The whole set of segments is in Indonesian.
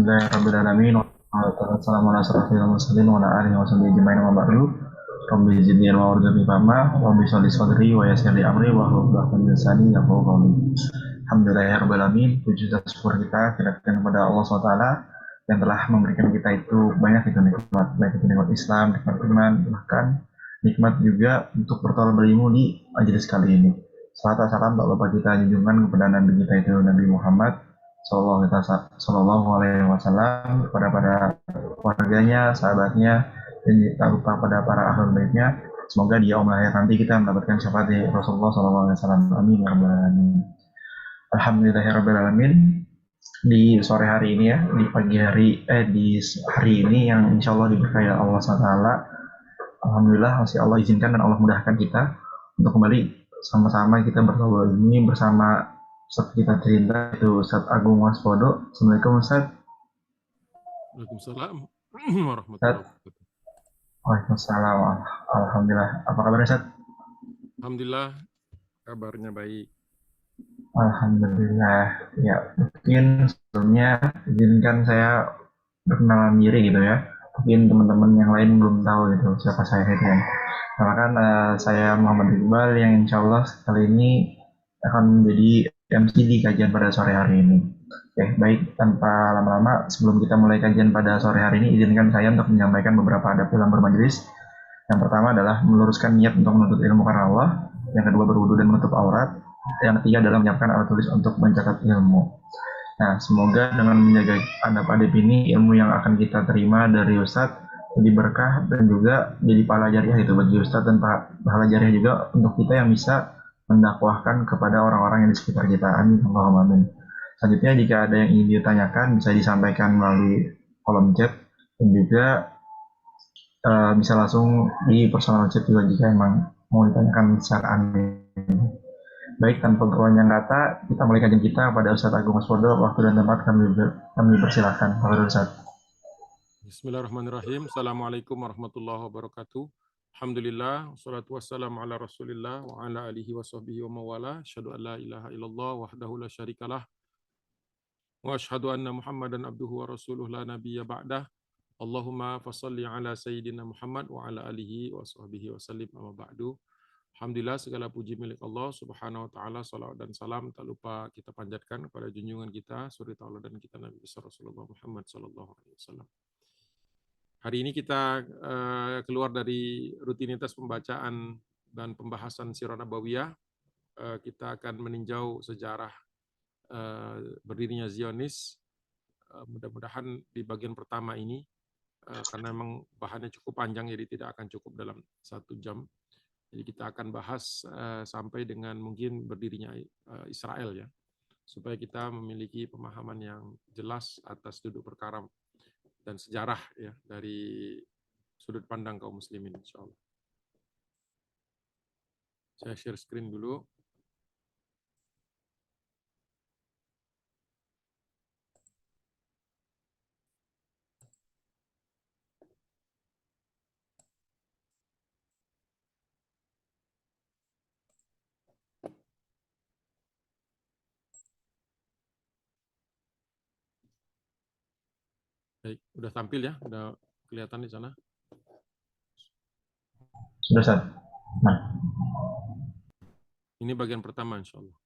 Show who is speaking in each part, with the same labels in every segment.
Speaker 1: Alhamdulillahirrabbilalamin. Wassalamu ala asrofil mursalin wa ala alihi wa sahbihi ajma'in wa ba'du. Rabbi zidni ilma warzuqni fahma. Rabbi sholli sadri wa yassir li amri wa hlul 'uqdatam min lisani yafqahu qawli. Alhamdulillahirrabbilalamin. Puji dan syukur kita kepada Allah SWT yang telah memberikan kita itu banyak itu nikmat, baik itu nikmat Islam, nikmat iman, bahkan nikmat juga untuk bertolak berilmu di majelis kali ini. Salam salam tak lupa kita junjungan kepada Nabi kita itu Nabi Muhammad Sallallahu Alaihi Wasallam, kepada keluarganya, sahabatnya, dan tak lupa pada para ahlul baitnya. Semoga di yaumul akhir nanti kita mendapatkan syafaat dari Rasulullah Sallallahu Alaihi Wasallam. Amin ya rabbal alamin. Alhamdulillahirabbil alamin. Di sore hari ini ya, di pagi hari di hari ini yang insya Allah diberkahi Allah SWT. Alhamdulillah masih Allah izinkan dan Allah mudahkan kita untuk kembali sama-sama kita bertemu ini bersama Ustaz kita cerita itu Ustaz Agung Waspodo. Assalamualaikum Ustaz.
Speaker 2: Waalaikumsalam warahmatullahi wabarakatuh.
Speaker 1: Waalaikumsalam. Alhamdulillah. Apa kabar Ustaz?
Speaker 2: Alhamdulillah kabarnya baik.
Speaker 1: Alhamdulillah. Ya, mungkin sebelumnya izinkan saya berkenalan diri gitu ya. Mungkin teman-teman yang lain belum tahu gitu siapa saya gitu ya. Karena kan saya Muhammad Iqbal yang insya Allah kali ini akan menjadi MC di kajian pada sore hari ini. Oke, baik, tanpa lama-lama sebelum kita mulai kajian pada sore hari ini, izinkan saya untuk menyampaikan beberapa adab dalam bermajelis. Yang pertama adalah meluruskan niat untuk menuntut ilmu karena Allah. Yang kedua berwudu dan menutup aurat. Yang ketiga adalah menyiapkan alat tulis untuk mencatat ilmu. Nah, semoga dengan menjaga adab-adab ini, ilmu yang akan kita terima dari Ustadz jadi berkah dan juga jadi pahala jariah itu bagi Ustadz dan pahala jariah juga untuk kita yang bisa mendakwahkan kepada orang-orang yang di sekitar kita. Amin. Allahumma amin. Selanjutnya jika ada yang ingin ditanyakan bisa disampaikan melalui kolom chat dan juga bisa langsung di personal chat juga jika emang mau ditanyakan secara aneh. Baik, tanpa berpanjang kata, kita mulai kajian kita pada Ustaz Agung Waspodo. Waktu dan tempat kami persilahkan. Kepada Ustaz.
Speaker 2: Bismillahirrahmanirrahim. Assalamualaikum warahmatullahi wabarakatuh. Alhamdulillah, wassalatu wassalamu ala rasulillah wa ala alihi wa sahbihi wa mawala. Asyhadu an la ilaha illallah wahdahu la syarikalah. Wa asyhadu anna Muhammadan abduhu wa rasuluh la nabiyya ba'dah. Allahumma fasalli ala sayyidina Muhammad wa ala alihi wa sahbihi wa sallim amma ba'du. Alhamdulillah segala puji milik Allah Subhanahu wa taala, salawat dan salam tak lupa kita panjatkan kepada junjungan kita suri tauladan kita Nabi besar Rasulullah Muhammad sallallahu alaihi wasallam. Hari ini kita keluar dari rutinitas pembacaan dan pembahasan Sirah Nabawiyah. Kita akan meninjau sejarah berdirinya Zionis. Mudah-mudahan di bagian pertama ini karena memang bahannya cukup panjang jadi tidak akan cukup dalam 1 jam. Jadi kita akan bahas sampai dengan mungkin berdirinya Israel ya, supaya kita memiliki pemahaman yang jelas atas duduk perkara dan sejarah ya dari sudut pandang kaum muslimin insyaallah. Saya share screen dulu. Baik, udah tampil ya, udah kelihatan di sana.
Speaker 1: Sudah, Ustaz. Nah.
Speaker 2: Ini bagian pertama insya Allah.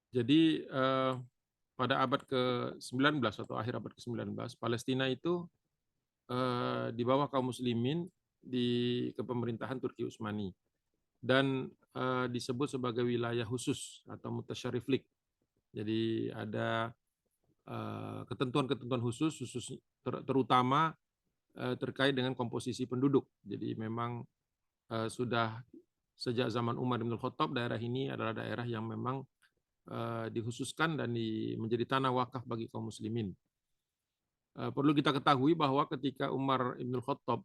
Speaker 2: Jadi pada abad ke-19 atau akhir abad ke-19, Palestina itu di bawah kaum muslimin di kepemerintahan Turki Utsmani dan disebut sebagai wilayah khusus atau mutasyarrif. Jadi ada ketentuan-ketentuan khusus terutama terkait dengan komposisi penduduk. Jadi memang sudah sejak zaman Umar bin Khattab daerah ini adalah daerah yang memang dikhususkan dan menjadi tanah wakaf bagi kaum muslimin. Perlu kita ketahui bahwa ketika Umar bin Khattab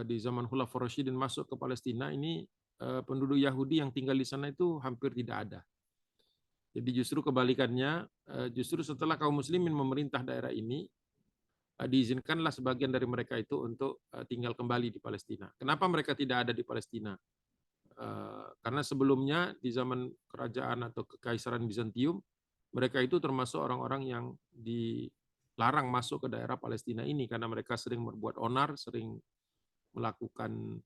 Speaker 2: di zaman Khulafaur Rasyidin masuk ke Palestina ini penduduk Yahudi yang tinggal di sana itu hampir tidak ada. Jadi justru kebalikannya, justru setelah kaum muslimin memerintah daerah ini, diizinkanlah sebagian dari mereka itu untuk tinggal kembali di Palestina. Kenapa mereka tidak ada di Palestina? Karena sebelumnya di zaman kerajaan atau kekaisaran Bizantium, mereka itu termasuk orang-orang yang dilarang masuk ke daerah Palestina ini karena mereka sering berbuat onar, sering melakukan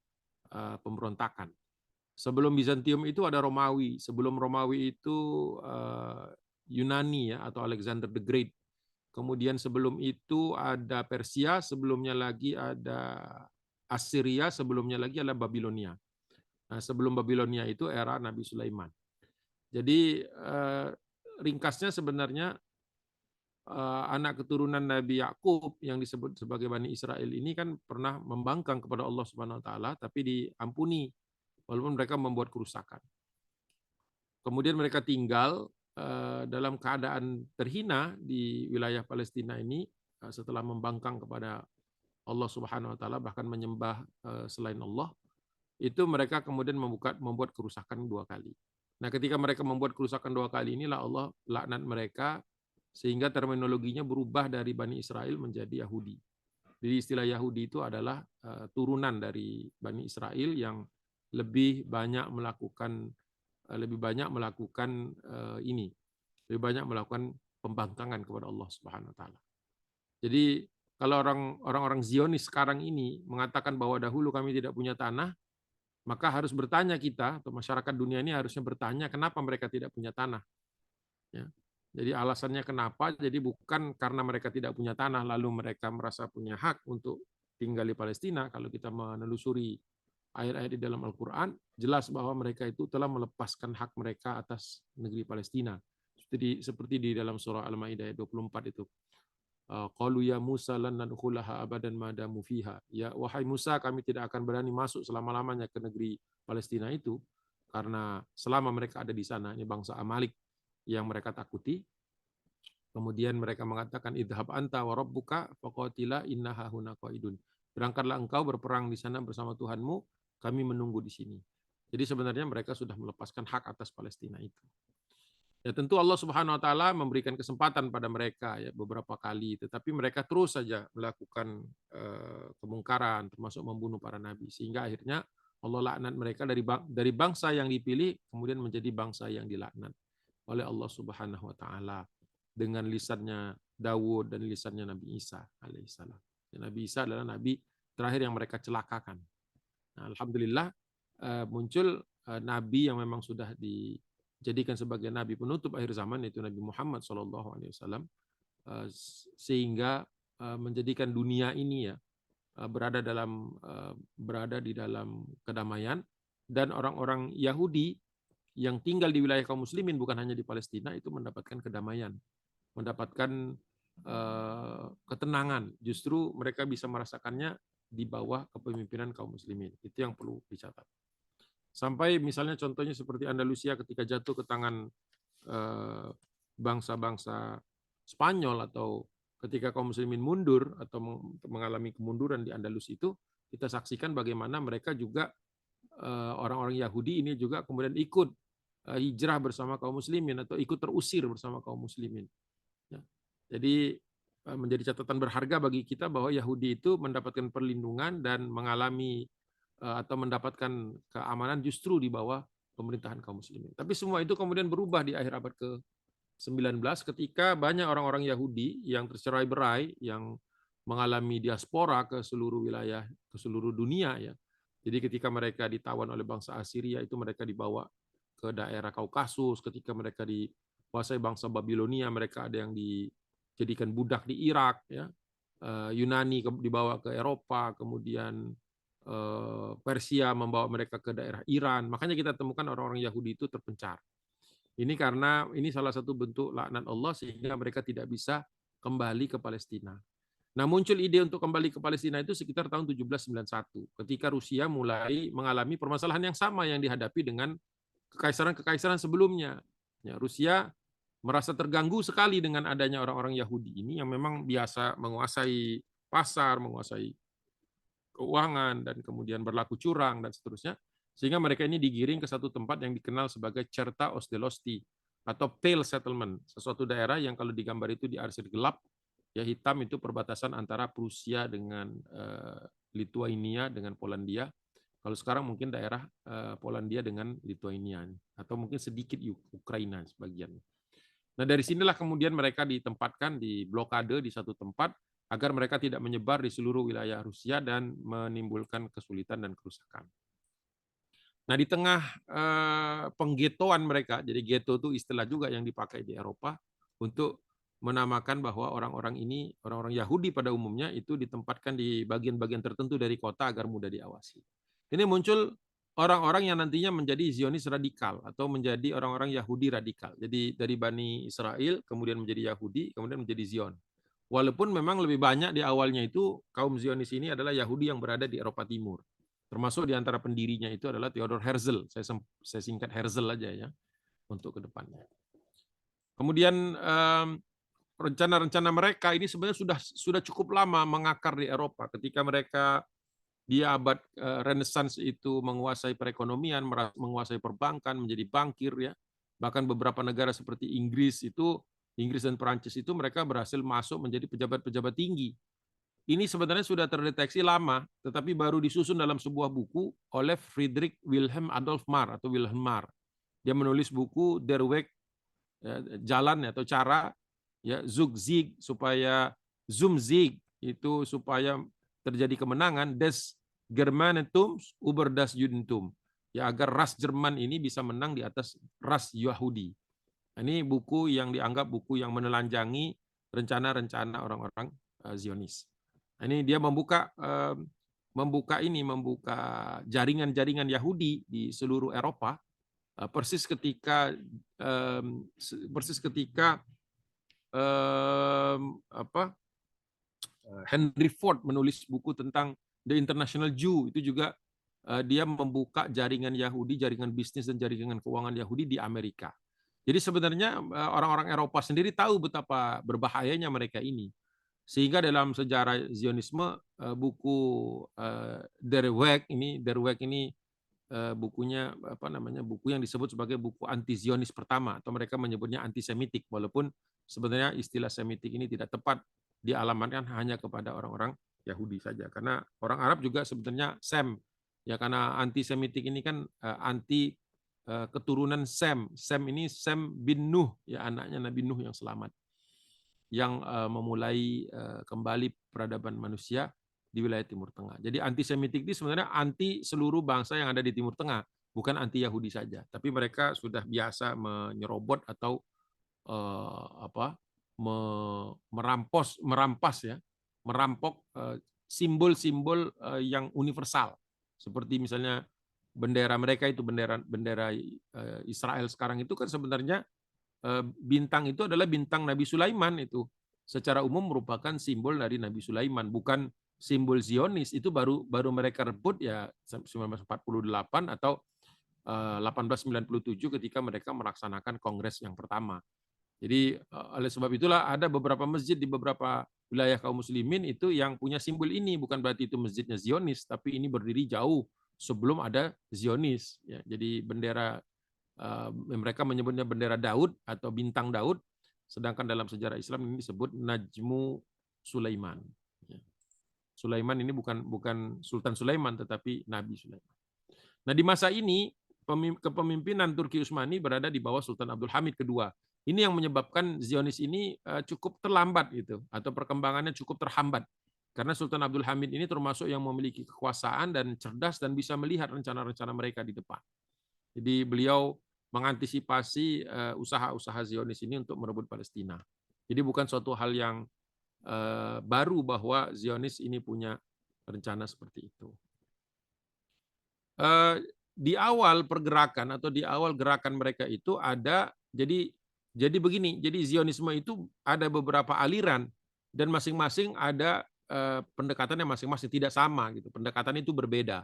Speaker 2: pemberontakan. Sebelum Bizantium itu ada Romawi, sebelum Romawi itu Yunani ya, atau Alexander the Great. Kemudian sebelum itu ada Persia, sebelumnya lagi ada Assyria, sebelumnya lagi ada Babilonia. Nah, sebelum Babilonia itu era Nabi Sulaiman. Jadi ringkasnya sebenarnya anak keturunan Nabi Yakub yang disebut sebagai Bani Israel ini kan pernah membangkang kepada Allah Subhanahu wa taala tapi diampuni walaupun mereka membuat kerusakan. Kemudian mereka tinggal dalam keadaan terhina di wilayah Palestina ini setelah membangkang kepada Allah Subhanahu wa taala bahkan menyembah selain Allah. Itu mereka kemudian membuat kerusakan 2 kali. Nah, ketika mereka membuat kerusakan 2 kali inilah Allah laknat mereka sehingga terminologinya berubah dari Bani Israel menjadi Yahudi. Jadi istilah Yahudi itu adalah turunan dari Bani Israel yang lebih banyak melakukan ini, lebih banyak melakukan pembangkangan kepada Allah Subhanahu wa taala. Jadi kalau orang-orang Zionis sekarang ini mengatakan bahwa dahulu kami tidak punya tanah, maka harus bertanya kita, atau masyarakat dunia ini harusnya bertanya kenapa mereka tidak punya tanah. Ya. Jadi alasannya kenapa, jadi bukan karena mereka tidak punya tanah, lalu mereka merasa punya hak untuk tinggal di Palestina. Kalau kita menelusuri ayat-ayat di dalam Al-Quran, jelas bahwa mereka itu telah melepaskan hak mereka atas negeri Palestina. Seperti di dalam surah Al-Maidah 24 itu. Qalu ya Musa lan nadkhulaha abadan ma damu fiha. Ya wahai Musa, kami tidak akan berani masuk selama-lamanya ke negeri Palestina itu karena selama mereka ada di sana, ini bangsa Amalik yang mereka takuti. Kemudian mereka mengatakan idhab anta wa rabbuka faqatila inna hahuna qaidun. Berangkatlah engkau berperang di sana bersama Tuhanmu, kami menunggu di sini. Jadi sebenarnya mereka sudah melepaskan hak atas Palestina itu. Ya tentu Allah Subhanahu wa taala memberikan kesempatan pada mereka ya beberapa kali, tetapi mereka terus saja melakukan kemungkaran termasuk membunuh para nabi sehingga akhirnya Allah laknat mereka dari bangsa yang dipilih kemudian menjadi bangsa yang dilaknat oleh Allah Subhanahu wa taala dengan lisannya Daud dan lisannya Nabi Isa alaihissalam. Nabi Isa adalah nabi terakhir yang mereka celakakan. Nah, alhamdulillah muncul nabi yang memang sudah dijadikan sebagai nabi penutup akhir zaman, yaitu Nabi Muhammad SAW, sehingga menjadikan dunia ini ya berada di dalam kedamaian, dan orang-orang Yahudi yang tinggal di wilayah kaum muslimin bukan hanya di Palestina itu mendapatkan kedamaian, mendapatkan ketenangan. Justru mereka bisa merasakannya di bawah kepemimpinan kaum muslimin. Itu yang perlu dicatat. Sampai misalnya contohnya seperti Andalusia ketika jatuh ke tangan bangsa-bangsa Spanyol, atau ketika kaum muslimin mundur atau mengalami kemunduran di Andalus itu, kita saksikan bagaimana mereka juga orang-orang Yahudi ini juga kemudian ikut hijrah bersama kaum muslimin atau ikut terusir bersama kaum muslimin. Ya. Jadi menjadi catatan berharga bagi kita bahwa Yahudi itu mendapatkan perlindungan dan mengalami atau mendapatkan keamanan justru di bawah pemerintahan kaum muslimin. Tapi semua itu kemudian berubah di akhir abad ke-19 ketika banyak orang-orang Yahudi yang tercerai-berai, yang mengalami diaspora ke seluruh wilayah, ke seluruh dunia ya. Jadi ketika mereka ditawan oleh bangsa Assyria itu mereka dibawa ke daerah Kaukasus, ketika mereka dikuasai bangsa Babilonia mereka ada yang dijadikan budak di Irak ya. Yunani dibawa ke Eropa, kemudian Persia membawa mereka ke daerah Iran. Makanya kita temukan orang-orang Yahudi itu terpencar. Ini karena ini salah satu bentuk laknat Allah sehingga mereka tidak bisa kembali ke Palestina. Nah, muncul ide untuk kembali ke Palestina itu sekitar tahun 1791 ketika Rusia mulai mengalami permasalahan yang sama yang dihadapi dengan kekaisaran-kekaisaran sebelumnya. Ya, Rusia merasa terganggu sekali dengan adanya orang-orang Yahudi ini yang memang biasa menguasai pasar, menguasai keuangan, dan kemudian berlaku curang, dan seterusnya. Sehingga mereka ini digiring ke satu tempat yang dikenal sebagai Certa Osdelosti, atau Pale Settlement, sesuatu daerah yang kalau digambar itu diarsir gelap, ya hitam itu perbatasan antara Prusia dengan Lithuania dengan Polandia. Kalau sekarang mungkin daerah Polandia dengan Lithuania, atau mungkin sedikit Ukraina sebagian. Nah, dari sinilah kemudian mereka ditempatkan di blokade di satu tempat agar mereka tidak menyebar di seluruh wilayah Rusia dan menimbulkan kesulitan dan kerusakan. Nah, di tengah penggetoan mereka, jadi ghetto itu istilah juga yang dipakai di Eropa untuk menamakan bahwa orang-orang ini, orang-orang Yahudi pada umumnya itu ditempatkan di bagian-bagian tertentu dari kota agar mudah diawasi. Ini muncul orang-orang yang nantinya menjadi Zionis radikal atau menjadi orang-orang Yahudi radikal. Jadi dari Bani Israel, kemudian menjadi Yahudi, kemudian menjadi Zion. Walaupun memang lebih banyak di awalnya itu kaum Zionis ini adalah Yahudi yang berada di Eropa Timur. Termasuk di antara pendirinya itu adalah Theodor Herzl. Saya singkat Herzl aja ya untuk ke depannya. Kemudian rencana-rencana mereka ini sebenarnya sudah cukup lama mengakar di Eropa. Ketika mereka di abad Renaissance itu menguasai perekonomian, menguasai perbankan, menjadi bankir ya. Bahkan beberapa negara seperti Inggris dan Perancis itu mereka berhasil masuk menjadi pejabat-pejabat tinggi. Ini sebenarnya sudah terdeteksi lama, tetapi baru disusun dalam sebuah buku oleh Friedrich Wilhelm Adolf Marr atau Wilhelm Marr. Dia menulis buku Der Weg, jalan atau cara, ya Zugzig supaya Zumzig itu supaya terjadi kemenangan, des Germanetum über das Judentum, ya agar ras Jerman ini bisa menang di atas ras Yahudi. Ini buku yang dianggap buku yang menelanjangi rencana-rencana orang-orang Zionis. Ini dia membuka jaringan-jaringan Yahudi di seluruh Eropa persis ketika Henry Ford menulis buku tentang The International Jew. Itu juga dia membuka jaringan Yahudi, jaringan bisnis dan jaringan keuangan Yahudi di Amerika. Jadi sebenarnya orang-orang Eropa sendiri tahu betapa berbahayanya mereka ini. Sehingga dalam sejarah Zionisme buku Der Weg ini bukunya buku yang disebut sebagai buku anti-Zionis pertama, atau mereka menyebutnya antisemitik, walaupun sebenarnya istilah Semitik ini tidak tepat dialamatkan hanya kepada orang-orang Yahudi saja, karena orang Arab juga sebenarnya Sem, ya karena antisemitik ini kan anti keturunan Sem. Sem ini Sem bin Nuh, ya anaknya Nabi Nuh yang selamat, yang memulai kembali peradaban manusia di wilayah Timur Tengah. Jadi antisemitik ini sebenarnya anti seluruh bangsa yang ada di Timur Tengah, bukan anti Yahudi saja. Tapi mereka sudah biasa menyerobot atau merampok simbol-simbol yang universal. Seperti misalnya bendera mereka itu, bendera Israel sekarang itu kan sebenarnya bintang itu adalah bintang Nabi Sulaiman, itu secara umum merupakan simbol dari Nabi Sulaiman, bukan simbol Zionis. Itu baru mereka rebut ya 1948 atau 1897 ketika mereka melaksanakan kongres yang pertama. Jadi oleh sebab itulah ada beberapa masjid di beberapa wilayah kaum muslimin itu yang punya simbol ini, bukan berarti itu masjidnya Zionis, tapi ini berdiri jauh sebelum ada Zionis. Ya, jadi bendera mereka menyebutnya bendera Daud atau bintang Daud, sedangkan dalam sejarah Islam ini disebut Najmu Sulaiman. Sulaiman ini bukan Sultan Sulaiman, tetapi Nabi Sulaiman. Nah, di masa ini kepemimpinan Turki Utsmani berada di bawah Sultan Abdul Hamid kedua. Ini yang menyebabkan Zionis ini cukup terlambat gitu, atau perkembangannya cukup terhambat. Karena Sultan Abdul Hamid ini termasuk yang memiliki kekuasaan dan cerdas dan bisa melihat rencana-rencana mereka di depan. Jadi beliau mengantisipasi usaha-usaha Zionis ini untuk merebut Palestina. Jadi bukan suatu hal yang baru bahwa Zionis ini punya rencana seperti itu. Di awal pergerakan atau di awal gerakan mereka itu ada, jadi begini, jadi Zionisme itu ada beberapa aliran dan masing-masing ada pendekatannya masing-masing, tidak sama gitu. Pendekatan itu berbeda.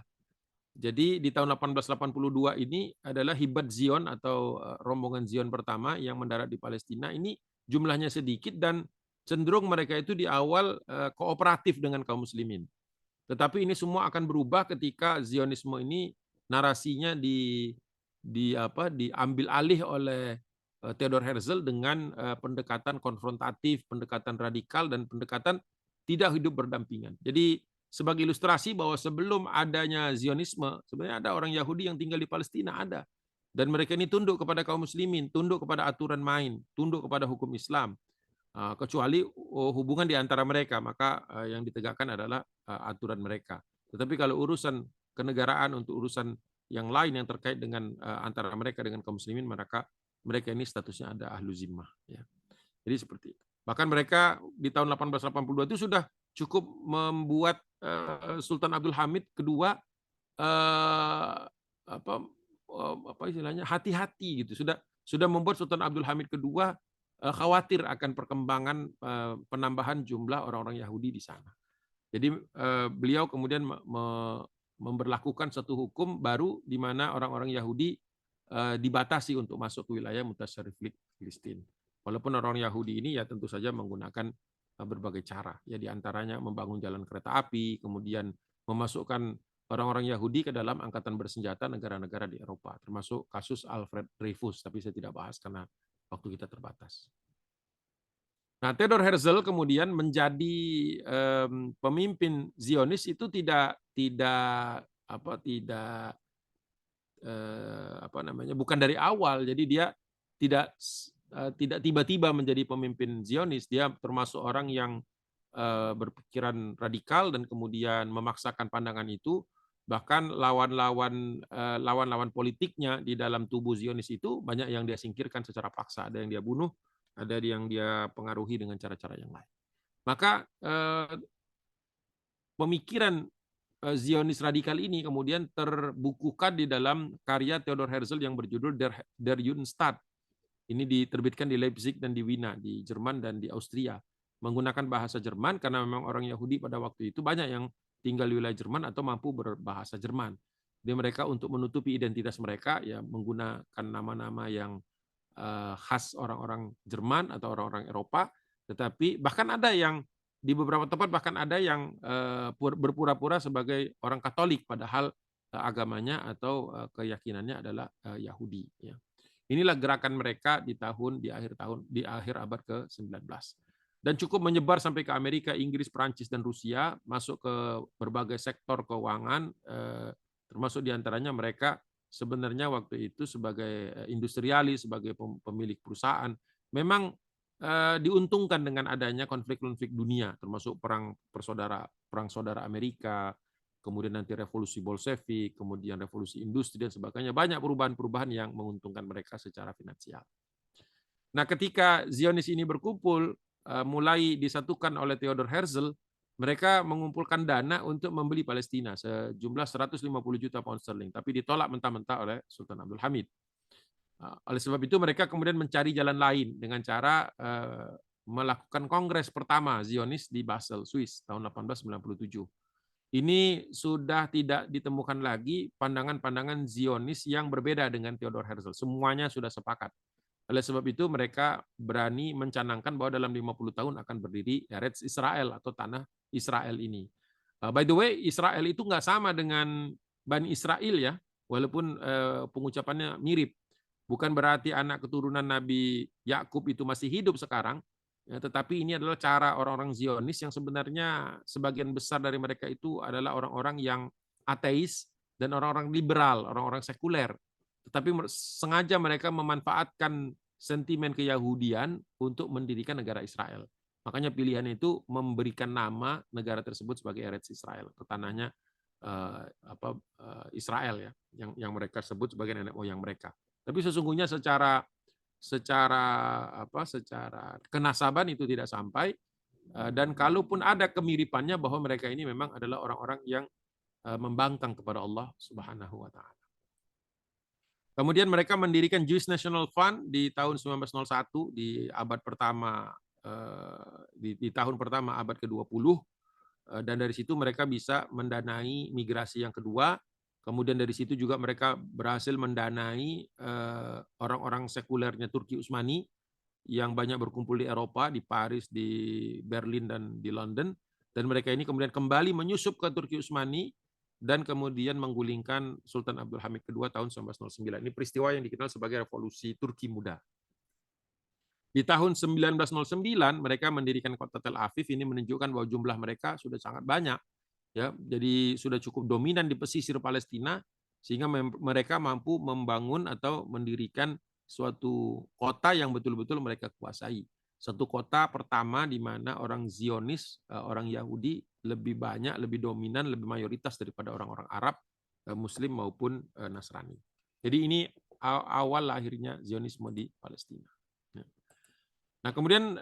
Speaker 2: Jadi di tahun 1882 ini adalah Hibat Zion atau rombongan Zion pertama yang mendarat di Palestina. Ini jumlahnya sedikit dan cenderung mereka itu di awal kooperatif dengan kaum muslimin. Tetapi ini semua akan berubah ketika Zionisme ini narasinya diambil alih oleh Theodor Herzl dengan pendekatan konfrontatif, pendekatan radikal, dan pendekatan tidak hidup berdampingan. Jadi sebagai ilustrasi bahwa sebelum adanya Zionisme, sebenarnya ada orang Yahudi yang tinggal di Palestina, ada. Dan mereka ini tunduk kepada kaum muslimin, tunduk kepada aturan main, tunduk kepada hukum Islam. Kecuali hubungan di antara mereka, maka yang ditegakkan adalah aturan mereka. Tetapi kalau urusan kenegaraan untuk urusan yang lain yang terkait dengan antara mereka dengan kaum muslimin, mereka ini statusnya ada ahlu zimmah. Ya. Jadi seperti itu. Bahkan mereka di tahun 1882 itu sudah cukup membuat Sultan Abdul Hamid kedua apa apa istilahnya hati-hati gitu. Sudah membuat Sultan Abdul Hamid kedua khawatir akan perkembangan penambahan jumlah orang-orang Yahudi di sana. Jadi beliau kemudian memberlakukan satu hukum baru di mana orang-orang Yahudi dibatasi untuk masuk ke wilayah mutasyarif Filistin. Walaupun orang Yahudi ini ya tentu saja menggunakan berbagai cara. Ya di antaranya membangun jalan kereta api, kemudian memasukkan orang-orang Yahudi ke dalam angkatan bersenjata negara-negara di Eropa, termasuk kasus Alfred Dreyfus, tapi saya tidak bahas karena waktu kita terbatas. Nah, Theodor Herzl kemudian menjadi pemimpin Zionis itu tidak bukan dari awal. Jadi dia tidak tiba-tiba menjadi pemimpin Zionis. Dia termasuk orang yang berpikiran radikal dan kemudian memaksakan pandangan itu. Bahkan lawan-lawan politiknya di dalam tubuh Zionis itu banyak yang dia singkirkan secara paksa, ada yang dia bunuh, ada yang dia pengaruhi dengan cara-cara yang lain. Maka pemikiran Zionis radikal ini kemudian terbukukan di dalam karya Theodor Herzl yang berjudul Der Judenstaat. Ini diterbitkan di Leipzig dan di Wina, di Jerman dan di Austria. Menggunakan bahasa Jerman karena memang orang Yahudi pada waktu itu banyak yang tinggal di wilayah Jerman atau mampu berbahasa Jerman. Jadi mereka untuk menutupi identitas mereka ya menggunakan nama-nama yang khas orang-orang Jerman atau orang-orang Eropa. Tetapi bahkan ada yang di beberapa tempat bahkan ada yang berpura-pura sebagai orang Katolik padahal agamanya atau keyakinannya adalah Yahudi. Ya. Inilah gerakan mereka di akhir abad ke-19 dan cukup menyebar sampai ke Amerika, Inggris, Perancis dan Rusia, masuk ke berbagai sektor keuangan, termasuk diantaranya mereka sebenarnya waktu itu sebagai industrialis, sebagai pemilik perusahaan, memang diuntungkan dengan adanya konflik-konflik dunia, termasuk perang saudara Amerika, kemudian nanti revolusi Bolshevik, kemudian revolusi industri dan sebagainya. Banyak perubahan-perubahan yang menguntungkan mereka secara finansial. Nah, ketika Zionis ini berkumpul, mulai disatukan oleh Theodor Herzl, mereka mengumpulkan dana untuk membeli Palestina sejumlah 150 juta pound sterling, tapi ditolak mentah-mentah oleh Sultan Abdul Hamid. Oleh sebab itu mereka kemudian mencari jalan lain dengan cara melakukan kongres pertama Zionis di Basel, Swiss tahun 1897. Ini sudah tidak ditemukan lagi pandangan-pandangan Zionis yang berbeda dengan Theodor Herzl. Semuanya sudah sepakat. Oleh sebab itu mereka berani mencanangkan bahwa dalam 50 tahun akan berdiri Eretz Israel atau tanah Israel ini. By the way, Israel itu nggak sama dengan Bani Israel ya, walaupun pengucapannya mirip. Bukan berarti anak keturunan Nabi Yakub itu masih hidup sekarang, ya, tetapi ini adalah cara orang-orang Zionis yang sebenarnya sebagian besar dari mereka itu adalah orang-orang yang ateis dan orang-orang liberal, orang-orang sekuler. Tetapi sengaja mereka memanfaatkan sentimen keyahudian untuk mendirikan negara Israel. Makanya pilihan itu memberikan nama negara tersebut sebagai Eretz Israel, atau tanahnya Israel ya, yang mereka sebut sebagai nenek moyang mereka. Tapi sesungguhnya secara kenasaban itu tidak sampai, dan kalaupun ada kemiripannya bahwa mereka ini memang adalah orang-orang yang membangkang kepada Allah Subhanahu wa taala. Kemudian mereka mendirikan Jewish National Fund di tahun 1901 di abad pertama di tahun pertama abad ke-20, dan dari situ mereka bisa mendanai migrasi yang kedua. Kemudian dari situ juga mereka berhasil mendanai orang-orang sekulernya Turki Utsmani yang banyak berkumpul di Eropa, di Paris, di Berlin, dan di London. Dan mereka ini kemudian kembali menyusup ke Turki Utsmani dan kemudian menggulingkan Sultan Abdul Hamid II tahun 1909. Ini peristiwa yang dikenal sebagai Revolusi Turki Muda. Di tahun 1909 mereka mendirikan kota Tel Aviv. Ini menunjukkan bahwa jumlah mereka sudah sangat banyak. ya, jadi sudah cukup dominan di pesisir Palestina sehingga mereka mampu membangun atau mendirikan suatu kota yang betul-betul mereka kuasai. Satu kota pertama di mana orang Zionis, orang Yahudi lebih banyak, lebih dominan, lebih mayoritas daripada orang-orang Arab, Muslim maupun Nasrani. Jadi ini awal lahirnya Zionisme di Palestina. Ya. Nah, kemudian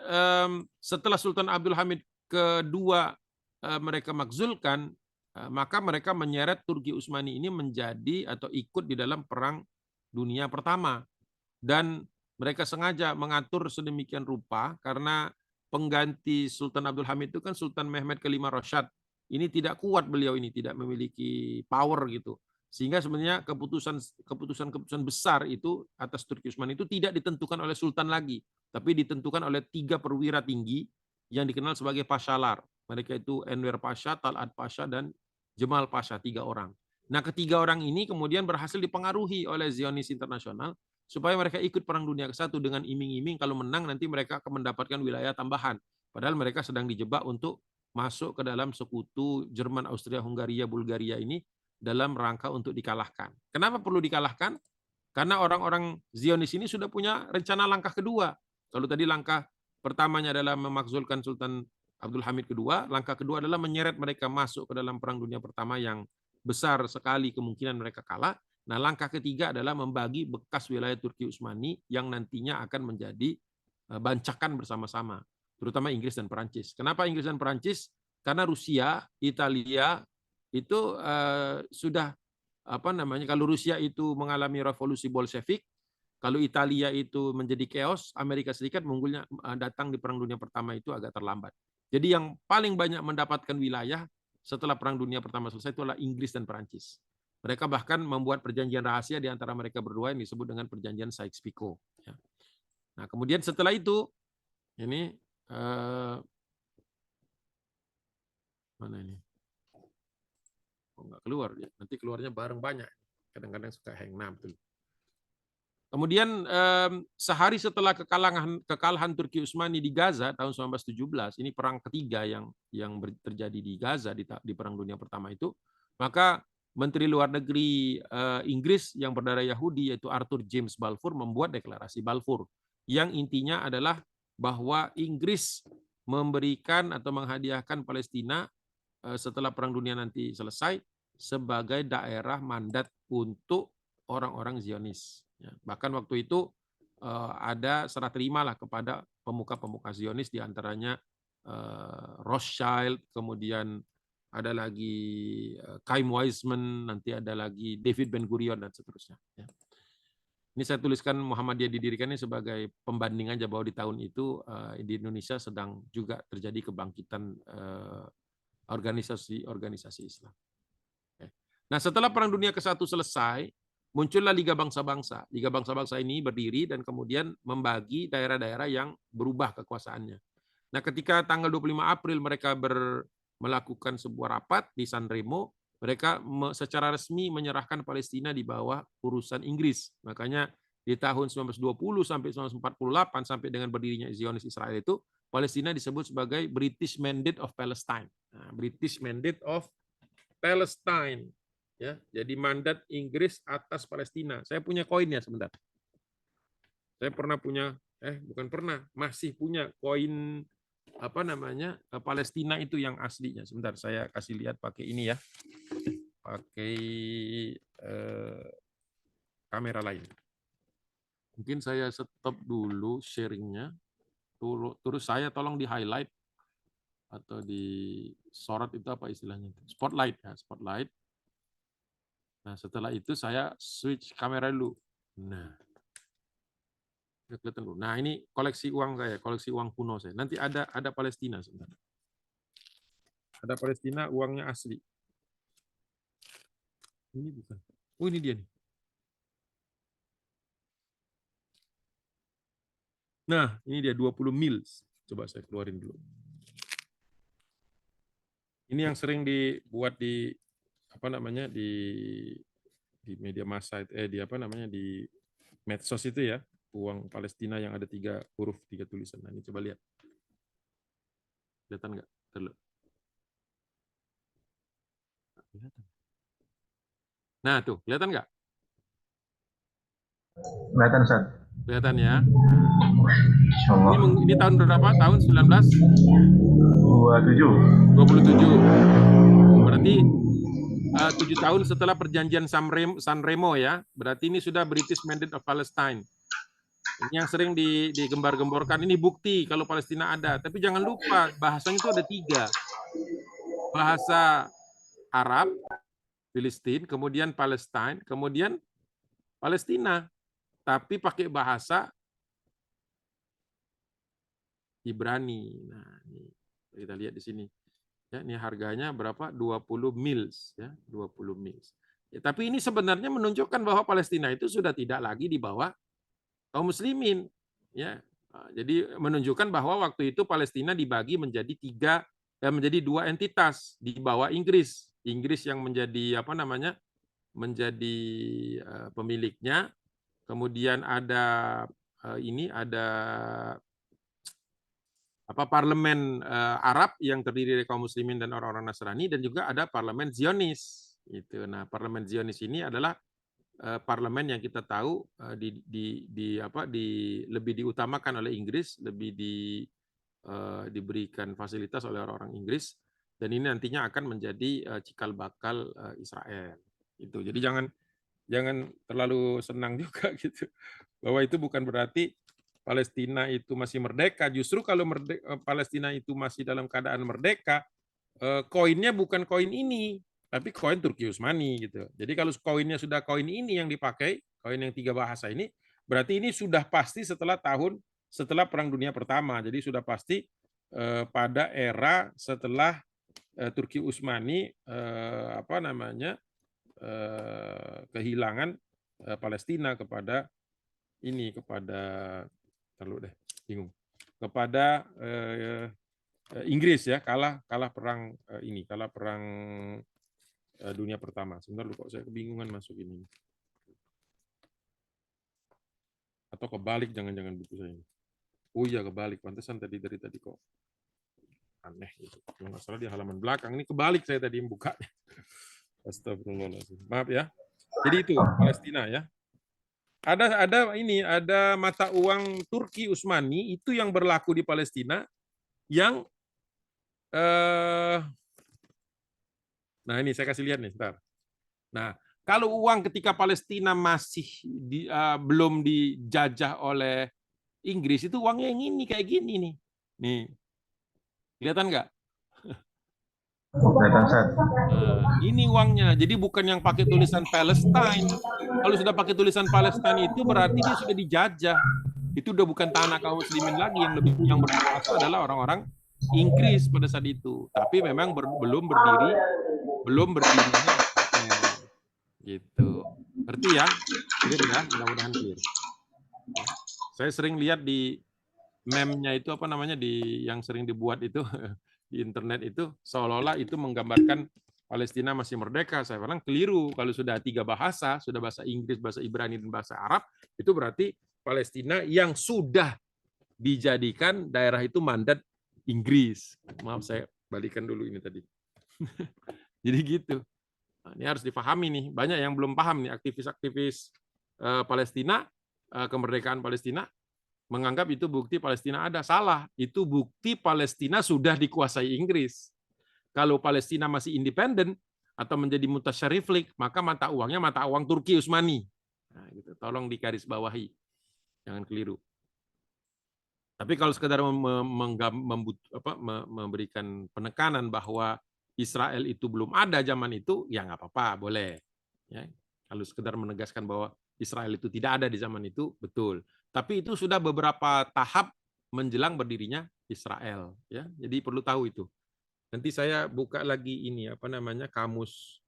Speaker 2: setelah Sultan Abdul Hamid kedua mereka makzulkan, maka mereka menyeret Turki Utsmani ini menjadi atau ikut di dalam Perang Dunia Pertama. Dan mereka sengaja mengatur sedemikian rupa karena pengganti Sultan Abdul Hamid itu kan Sultan Mehmed kelima Rosyad. Ini tidak kuat, beliau ini tidak memiliki power gitu. Sehingga sebenarnya keputusan besar itu atas Turki Utsmani itu tidak ditentukan oleh Sultan lagi, tapi ditentukan oleh 3 perwira tinggi yang dikenal sebagai Pashalar. Mereka itu Enver Pasha, Talat Pasha, dan Jemal Pasha, 3 orang. Nah, ketiga orang ini kemudian berhasil dipengaruhi oleh Zionis Internasional supaya mereka ikut Perang Dunia ke-1 dengan iming-iming kalau menang nanti mereka akan mendapatkan wilayah tambahan. Padahal mereka sedang dijebak untuk masuk ke dalam sekutu Jerman, Austria, Hungaria, Bulgaria ini dalam rangka untuk dikalahkan. Kenapa perlu dikalahkan? Karena orang-orang Zionis ini sudah punya rencana langkah kedua. Kalau tadi langkah pertamanya adalah memakzulkan Sultan Abdul Hamid kedua, langkah kedua adalah menyeret mereka masuk ke dalam Perang Dunia Pertama yang besar sekali kemungkinan mereka kalah. Nah, langkah ketiga adalah membagi bekas wilayah Turki Utsmani yang nantinya akan menjadi bancakan bersama-sama, terutama Inggris dan Perancis. Kenapa Inggris dan Perancis? Karena Rusia, Italia itu sudah kalau Rusia itu mengalami revolusi Bolshevik, kalau Italia itu menjadi chaos, Amerika Serikat mengunggulnya datang di Perang Dunia Pertama itu agak terlambat. Jadi yang paling banyak mendapatkan wilayah setelah Perang Dunia Pertama selesai itu adalah Inggris dan Perancis. Mereka bahkan membuat perjanjian rahasia di antara mereka berdua yang disebut dengan perjanjian Sykes-Picot. Nah, kemudian setelah itu, ini mana ini? Oh, nggak keluar dia. Nanti keluarnya bareng banyak. Kadang-kadang suka hang. Nah, betul. Kemudian sehari setelah kekalahan Turki Utsmani di Gaza tahun 1917, ini perang ketiga yang terjadi di Gaza di Perang Dunia Pertama itu, maka Menteri Luar Negeri Inggris yang berdarah Yahudi yaitu Arthur James Balfour membuat deklarasi Balfour yang intinya adalah bahwa Inggris memberikan atau menghadiahkan Palestina setelah Perang Dunia nanti selesai sebagai daerah mandat untuk orang-orang Zionis. Ya, bahkan waktu itu ada serah terima lah kepada pemuka-pemuka Zionis, diantaranya Rothschild, kemudian ada lagi Chaim Weizmann, nanti ada lagi David Ben Gurion dan seterusnya. Ya. Ini saya tuliskan Muhammadiyah didirikannya sebagai pembanding aja bahwa di tahun itu di Indonesia sedang juga terjadi kebangkitan organisasi Islam. Nah, setelah Perang Dunia ke-1 selesai, muncullah Liga Bangsa-Bangsa. Liga Bangsa-Bangsa ini berdiri dan kemudian membagi daerah-daerah yang berubah kekuasaannya. Nah, ketika tanggal 25 April mereka melakukan sebuah rapat di San Remo, mereka secara resmi menyerahkan Palestina di bawah urusan Inggris. Makanya di tahun 1920 sampai 1948 sampai dengan berdirinya Zionis Israel itu, Palestina disebut sebagai British Mandate of Palestine. Nah, British Mandate of Palestine. Ya, jadi mandat Inggris atas Palestina. Saya punya koinnya sebentar. Saya pernah punya, bukan pernah, masih punya koin Palestina itu yang aslinya. Sebentar, saya kasih lihat pakai ini ya, pakai kamera lain. Mungkin saya stop dulu sharingnya. Terus saya tolong di highlight atau di sorot itu apa istilahnya? Spotlight ya, spotlight. Nah, setelah itu saya switch kamera dulu. Nah, kelihatan dulu. Nah, ini koleksi uang saya, koleksi uang kuno saya. Nanti ada Palestina sebentar. Ada Palestina uangnya asli. Ini bukan. Oh, ini dia nih. Nah, ini dia 20 mils. Coba saya keluarin dulu. Ini yang sering dibuat di di media massa di medsos itu ya, uang Palestina yang ada 3 huruf 3 tulisan. Nah, ini coba lihat. Kelihatan nggak? Kelihatan. Nah, tuh, kelihatan nggak?
Speaker 1: Kelihatan Ustaz.
Speaker 2: Kelihatan ya.
Speaker 1: Insya
Speaker 2: Ini
Speaker 1: Allah.
Speaker 2: ini tahun berapa? Tahun
Speaker 1: 27.
Speaker 2: 1927. Oh, berarti 7 tahun setelah perjanjian San Remo ya. Berarti ini sudah British Mandate of Palestine. Ini yang sering digembar-gemborkan. Ini bukti kalau Palestina ada. Tapi jangan lupa bahasanya itu ada 3. Bahasa Arab, Filistin, kemudian Palestine, kemudian Palestina. Tapi pakai bahasa Ibrani. Nah, ini kita lihat di sini. Ya, ini harganya berapa? 20 mils ya, 20 mils. Ya, tapi ini sebenarnya menunjukkan bahwa Palestina itu sudah tidak lagi di bawah kaum muslimin ya. Jadi menunjukkan bahwa waktu itu Palestina dibagi menjadi 2 entitas di bawah Inggris. Inggris yang menjadi apa namanya? Menjadi pemiliknya. Kemudian ada ada parlemen Arab yang terdiri dari kaum muslimin dan orang-orang Nasrani, dan juga ada parlemen Zionis itu. Nah, parlemen Zionis ini adalah parlemen yang kita tahu lebih diutamakan oleh Inggris, lebih diberikan fasilitas oleh orang-orang Inggris, dan ini nantinya akan menjadi cikal bakal Israel. Itu. Jadi jangan terlalu senang juga gitu. Bahwa itu bukan berarti Palestina itu masih merdeka. Justru kalau Palestina itu masih dalam keadaan merdeka, koinnya bukan koin ini, tapi koin Turki Utsmani gitu. Jadi kalau koinnya sudah koin ini yang dipakai, koin yang 3 bahasa ini, berarti ini sudah pasti setelah Perang Dunia Pertama. Jadi sudah pasti pada era setelah Turki Utsmani kehilangan Palestina kepada kepada Inggris ya, kalah perang dunia pertama. Sebentar lu, kok saya kebingungan masuk ini. Atau kebalik, jangan-jangan buku saya ini. Oh iya, kebalik. Pantesan dari tadi kok aneh gitu. Kalau nggak salah di halaman belakang. Ini kebalik saya tadi buka. Astagfirullahaladzim. Maaf ya. Jadi itu Palestina ya. Ada mata uang Turki Utsmani itu yang berlaku di Palestina yang nah ini saya kasih lihat nih, sebentar. Nah, kalau uang ketika Palestina masih belum dijajah oleh Inggris, itu uangnya yang ini kayak gini nih. Nih. Kelihatan nggak?
Speaker 1: Kelihatan Ustaz.
Speaker 2: Ini uangnya. Jadi bukan yang pakai tulisan Palestine. Kalau sudah pakai tulisan Palestine itu berarti dia sudah dijajah. Itu udah bukan tanah kaum muslimin lagi, yang berkuasa adalah orang-orang Inggris pada saat itu. Tapi memang belum berdirinya Israel. Gitu. Ngerti ya? Clear ya? Mudah-mudahan clear. Saya sering lihat di meme-nya itu yang sering dibuat itu di internet itu, seolah-olah itu menggambarkan Palestina masih merdeka. Saya bilang keliru. Kalau sudah 3 bahasa, sudah bahasa Inggris, bahasa Ibrani, dan bahasa Arab, itu berarti Palestina yang sudah dijadikan daerah itu mandat Inggris. Maaf, saya balikan dulu ini tadi. Jadi gitu. Nah, ini harus dipahami nih. Banyak yang belum paham nih, aktivis-aktivis Palestina, kemerdekaan Palestina, menganggap itu bukti Palestina ada. Salah. Itu bukti Palestina sudah dikuasai Inggris. Kalau Palestina masih independen atau menjadi mutasyariflik, maka mata uangnya mata uang Turki Utsmani. Nah, gitu. Tolong digarisbawahi. Jangan keliru. Tapi kalau sekedar memberikan penekanan bahwa Israel itu belum ada zaman itu, ya nggak apa-apa, boleh. Ya, kalau sekedar menegaskan bahwa Israel itu tidak ada di zaman itu, betul. Tapi itu sudah beberapa tahap menjelang berdirinya Israel. Ya, jadi perlu tahu itu. Nanti saya buka lagi ini kamus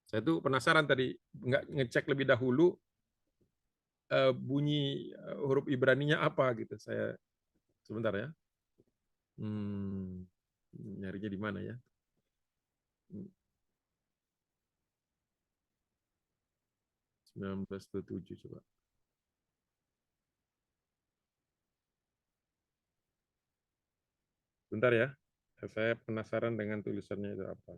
Speaker 2: Saya tuh penasaran tadi, nggak ngecek lebih dahulu bunyi huruf Ibraninya apa gitu. Saya sebentar ya. Nyarinya di mana ya? 1927 coba. Bentar ya. Saya penasaran dengan tulisannya itu apa.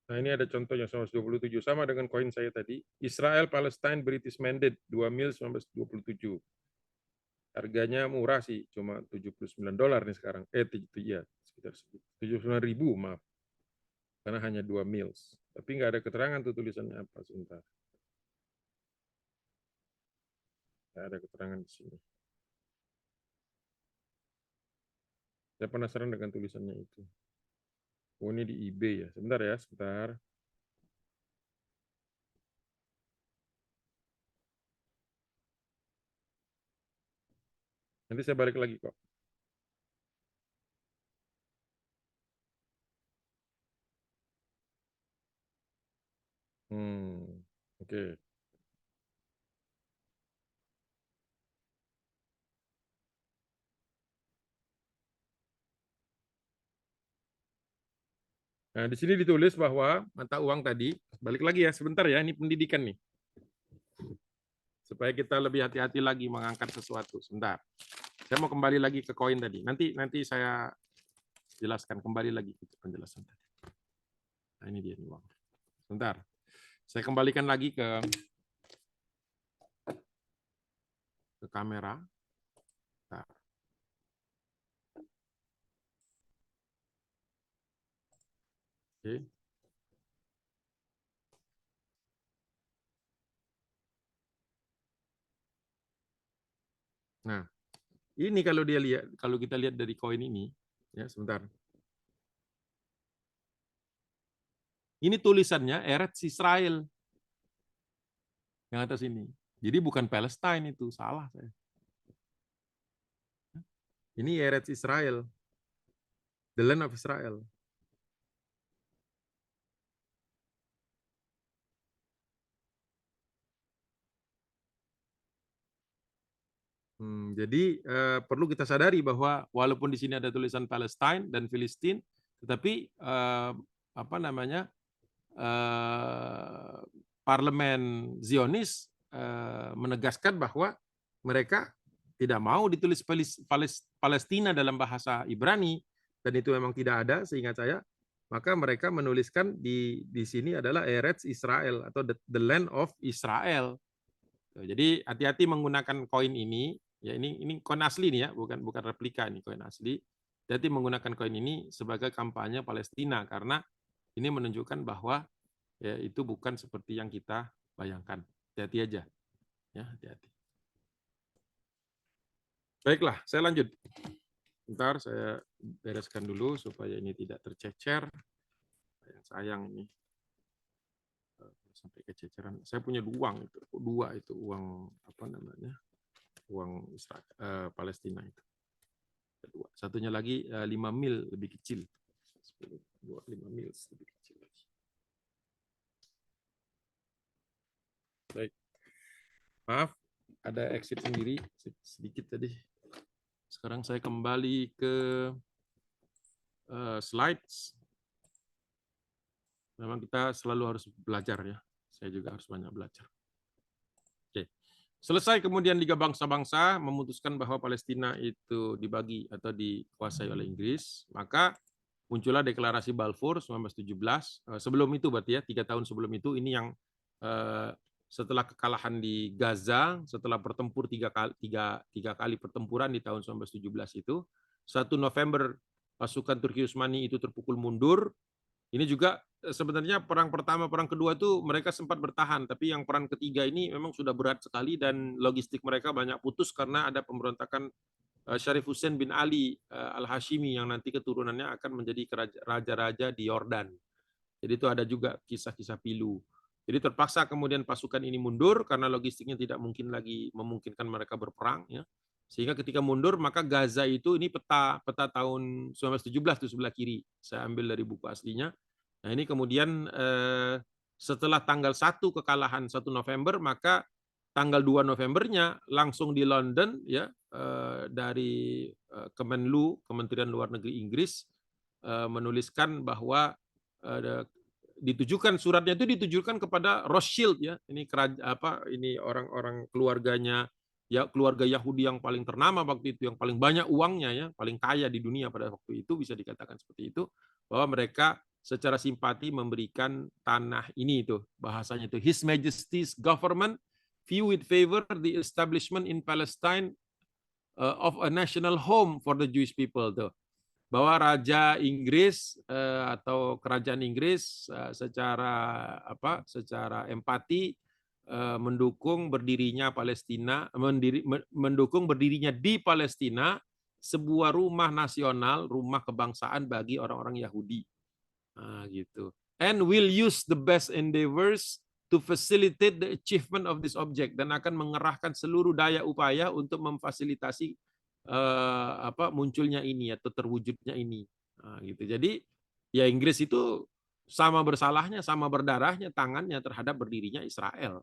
Speaker 2: Nah, ini ada contohnya 1927 sama dengan koin saya tadi. Israel Palestine British Mandate 2 mil 1927. Harganya murah sih, cuma $79 nih sekarang. Ya, sekitar 79.000, maaf. Karena hanya 2 mils. Tapi nggak ada keterangan tuh tulisannya apa, sebentar. Nggak ada keterangan di sini. Saya penasaran dengan tulisannya itu. Oh, ini di eBay ya. Sebentar ya, sebentar. Nanti saya balik lagi kok. Oke. Nah, di sini ditulis bahwa mata uang tadi, balik lagi ya, sebentar ya, ini pendidikan nih. Supaya kita lebih hati-hati lagi mengangkat sesuatu. Sebentar. Saya mau kembali lagi ke koin tadi. Nanti saya jelaskan kembali lagi ke penjelasan tadi. Nah, ini dia nih uang. Sebentar. Saya kembalikan lagi ke kamera. Nah. Oke. Nah, ini kalau dia lihat, kalau kita lihat dari koin ini, ya sebentar. Ini tulisannya Eretz Israel yang atas ini. Jadi bukan Palestine itu, salah saya. Ini Eretz Israel, the land of Israel. Jadi perlu kita sadari bahwa walaupun di sini ada tulisan Palestine dan Filistin, tetapi apa namanya parlemen Zionis menegaskan bahwa mereka tidak mau ditulis Palestina dalam bahasa Ibrani, dan itu memang tidak ada seingat saya. Maka mereka menuliskan di sini adalah Eretz Israel atau the land of Israel. Jadi hati-hati menggunakan koin ini. Ya, ini koin asli nih ya, bukan replika, ini koin asli. Jadi menggunakan koin ini sebagai kampanye Palestina karena ini menunjukkan bahwa ya itu bukan seperti yang kita bayangkan. Hati-hati aja. Ya, hati-hati. Baiklah, saya lanjut. Bentar, saya bereskan dulu supaya ini tidak tercecer. Sayang ini sampai kececeran. Saya punya dua itu uang apa namanya, uang Palestina itu. Kedua. Satunya lagi 5 mil lebih kecil. 5 mil lebih kecil lagi. Baik. Maaf, ada exit sendiri sedikit tadi. Sekarang saya kembali ke slides. Memang kita selalu harus belajar ya. Saya juga harus banyak belajar. Oke. Selesai kemudian Liga Bangsa-Bangsa memutuskan bahwa Palestina itu dibagi atau dikuasai oleh Inggris, maka muncullah deklarasi Balfour 1917. Sebelum itu berarti ya, 3 tahun sebelum itu, ini yang setelah kekalahan di Gaza, setelah bertempur tiga kali pertempuran di tahun 1917 itu, 1 November pasukan Turki Utsmani itu terpukul mundur. Ini juga sebenarnya perang pertama, perang kedua itu mereka sempat bertahan, tapi yang perang ketiga ini memang sudah berat sekali dan logistik mereka banyak putus karena ada pemberontakan Syarif Hussein bin Ali Al-Hashimi yang nanti keturunannya akan menjadi raja-raja di Yordan. Jadi itu ada juga kisah-kisah pilu. Jadi terpaksa kemudian pasukan ini mundur karena logistiknya tidak mungkin lagi memungkinkan mereka berperang, ya. Sehingga ketika mundur maka Gaza itu, ini peta tahun 1917 itu sebelah kiri. Saya ambil dari buku aslinya. Nah, ini kemudian setelah tanggal 1 kekalahan 1 November maka tanggal 2 Novembernya langsung di London ya, dari Kemenlu, Kementerian Luar Negeri Inggris, menuliskan bahwa suratnya itu ditujukan kepada Rothschild ya. Ini ini orang-orang keluarganya ya, keluarga Yahudi yang paling ternama waktu itu, yang paling banyak uangnya ya, paling kaya di dunia pada waktu itu, bisa dikatakan seperti itu, bahwa mereka secara simpati memberikan tanah ini, itu bahasanya itu, His Majesty's government view with favor the establishment in Palestine of a national home for the Jewish people tuh, bahwa Raja Inggris atau Kerajaan Inggris secara empati mendukung berdirinya Palestina, mendukung berdirinya di Palestina sebuah rumah nasional, rumah kebangsaan bagi orang-orang Yahudi. Nah, gitu. And will use the best endeavors to facilitate the achievement of this object, dan akan mengerahkan seluruh daya upaya untuk memfasilitasi munculnya ini atau terwujudnya ini. Nah, gitu. Jadi ya Inggris itu sama bersalahnya, sama berdarahnya tangannya terhadap berdirinya Israel.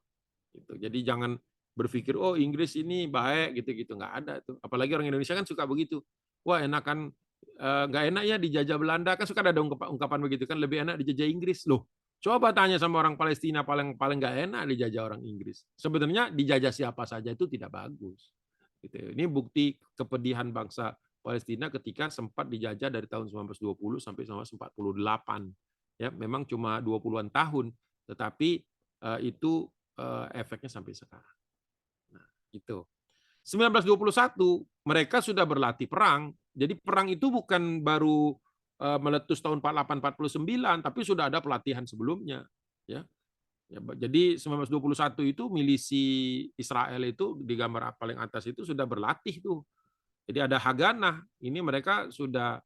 Speaker 2: Gitu. Jadi jangan berpikir oh Inggris ini baik gitu-gitu, nggak ada tuh. Apalagi orang Indonesia kan suka begitu. Wah enakan nggak enak ya dijajah Belanda, kan suka ada ungkapan begitu kan, lebih enak dijajah Inggris loh. Coba tanya sama orang Palestina, paling nggak enak dijajah orang Inggris. Sebenarnya dijajah siapa saja itu tidak bagus. Gitu. Ini bukti kepedihan bangsa Palestina ketika sempat dijajah dari tahun 1920 sampai 1948. Ya, memang cuma 20-an tahun, tetapi itu efeknya sampai sekarang. Nah, itu. 1921 mereka sudah berlatih perang. Jadi perang itu bukan baru meletus tahun 48-49, tapi sudah ada pelatihan sebelumnya. Ya. Jadi 1921 itu milisi Israel itu di gambar paling atas itu sudah berlatih tuh. Jadi ada Haganah. Ini mereka sudah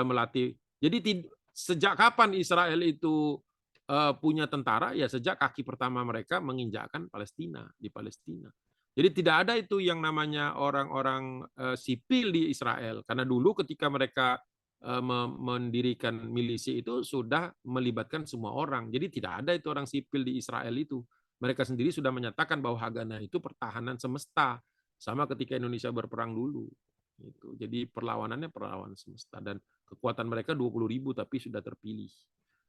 Speaker 2: melatih. Jadi sejak kapan Israel itu punya tentara? Ya sejak kaki pertama mereka menginjakkan Palestina, di Palestina. Jadi tidak ada itu yang namanya orang-orang sipil di Israel, karena dulu ketika mereka mendirikan milisi itu sudah melibatkan semua orang. Jadi tidak ada itu orang sipil di Israel itu. Mereka sendiri sudah menyatakan bahwa Haganah itu pertahanan semesta, sama ketika Indonesia berperang dulu. Jadi perlawanannya perlawanan semesta, dan kekuatan mereka 20.000 tapi sudah terpilih.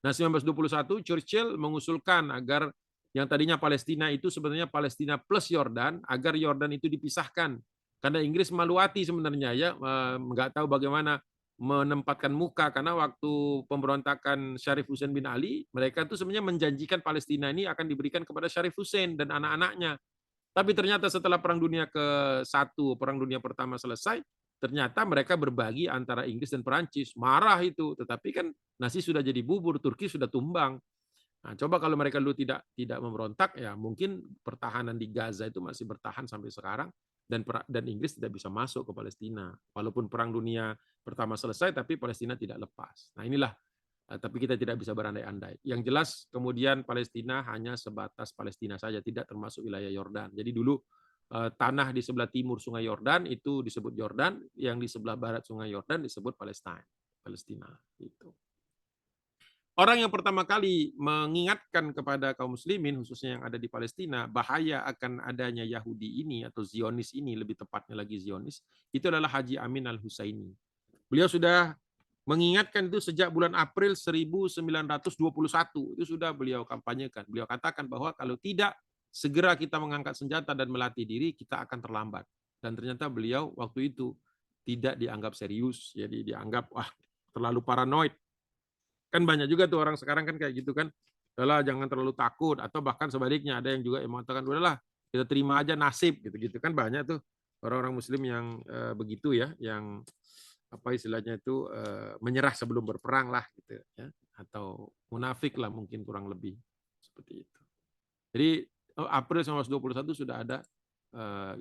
Speaker 2: Nah 1921 Churchill mengusulkan agar yang tadinya Palestina itu sebenarnya Palestina plus Yordan, agar Yordan itu dipisahkan. Karena Inggris malu hati sebenarnya ya, nggak tahu bagaimana menempatkan muka, karena waktu pemberontakan Syarif Hussein bin Ali, mereka itu sebenarnya menjanjikan Palestina ini akan diberikan kepada Syarif Hussein dan anak-anaknya. Tapi ternyata setelah Perang Dunia ke-1, Perang Dunia Pertama selesai, ternyata mereka berbagi antara Inggris dan Perancis. Marah itu, tetapi kan nasi sudah jadi bubur, Turki sudah tumbang. Nah, coba kalau mereka dulu tidak memberontak, ya mungkin pertahanan di Gaza itu masih bertahan sampai sekarang, dan Inggris tidak bisa masuk ke Palestina. Walaupun Perang Dunia Pertama selesai, tapi Palestina tidak lepas. Nah inilah, tapi kita tidak bisa berandai-andai. Yang jelas kemudian Palestina hanya sebatas Palestina saja, tidak termasuk wilayah Yordan. Jadi dulu tanah di sebelah timur Sungai Yordan itu disebut Yordan, yang di sebelah barat Sungai Yordan disebut Palestina. Itu. Orang yang pertama kali mengingatkan kepada kaum muslimin, khususnya yang ada di Palestina, bahaya akan adanya Yahudi ini atau Zionis ini, lebih tepatnya lagi Zionis, itu adalah Haji Amin Al-Husaini. Beliau sudah mengingatkan itu sejak bulan April 1921, itu sudah beliau kampanyekan. Beliau katakan bahwa kalau tidak segera kita mengangkat senjata dan melatih diri, kita akan terlambat. Dan ternyata beliau waktu itu tidak dianggap serius, jadi dianggap wah terlalu paranoid. Kan banyak juga tuh orang sekarang kan kayak gitu kan, udahlah jangan terlalu takut, atau bahkan sebaliknya ada yang juga yang mengatakan udahlah kita terima aja nasib gitu-gitu kan, banyak tuh orang-orang muslim yang begitu ya, yang apa istilahnya itu menyerah sebelum berperang lah gitu ya, atau munafik lah mungkin kurang lebih seperti itu. Jadi April 1921 sudah ada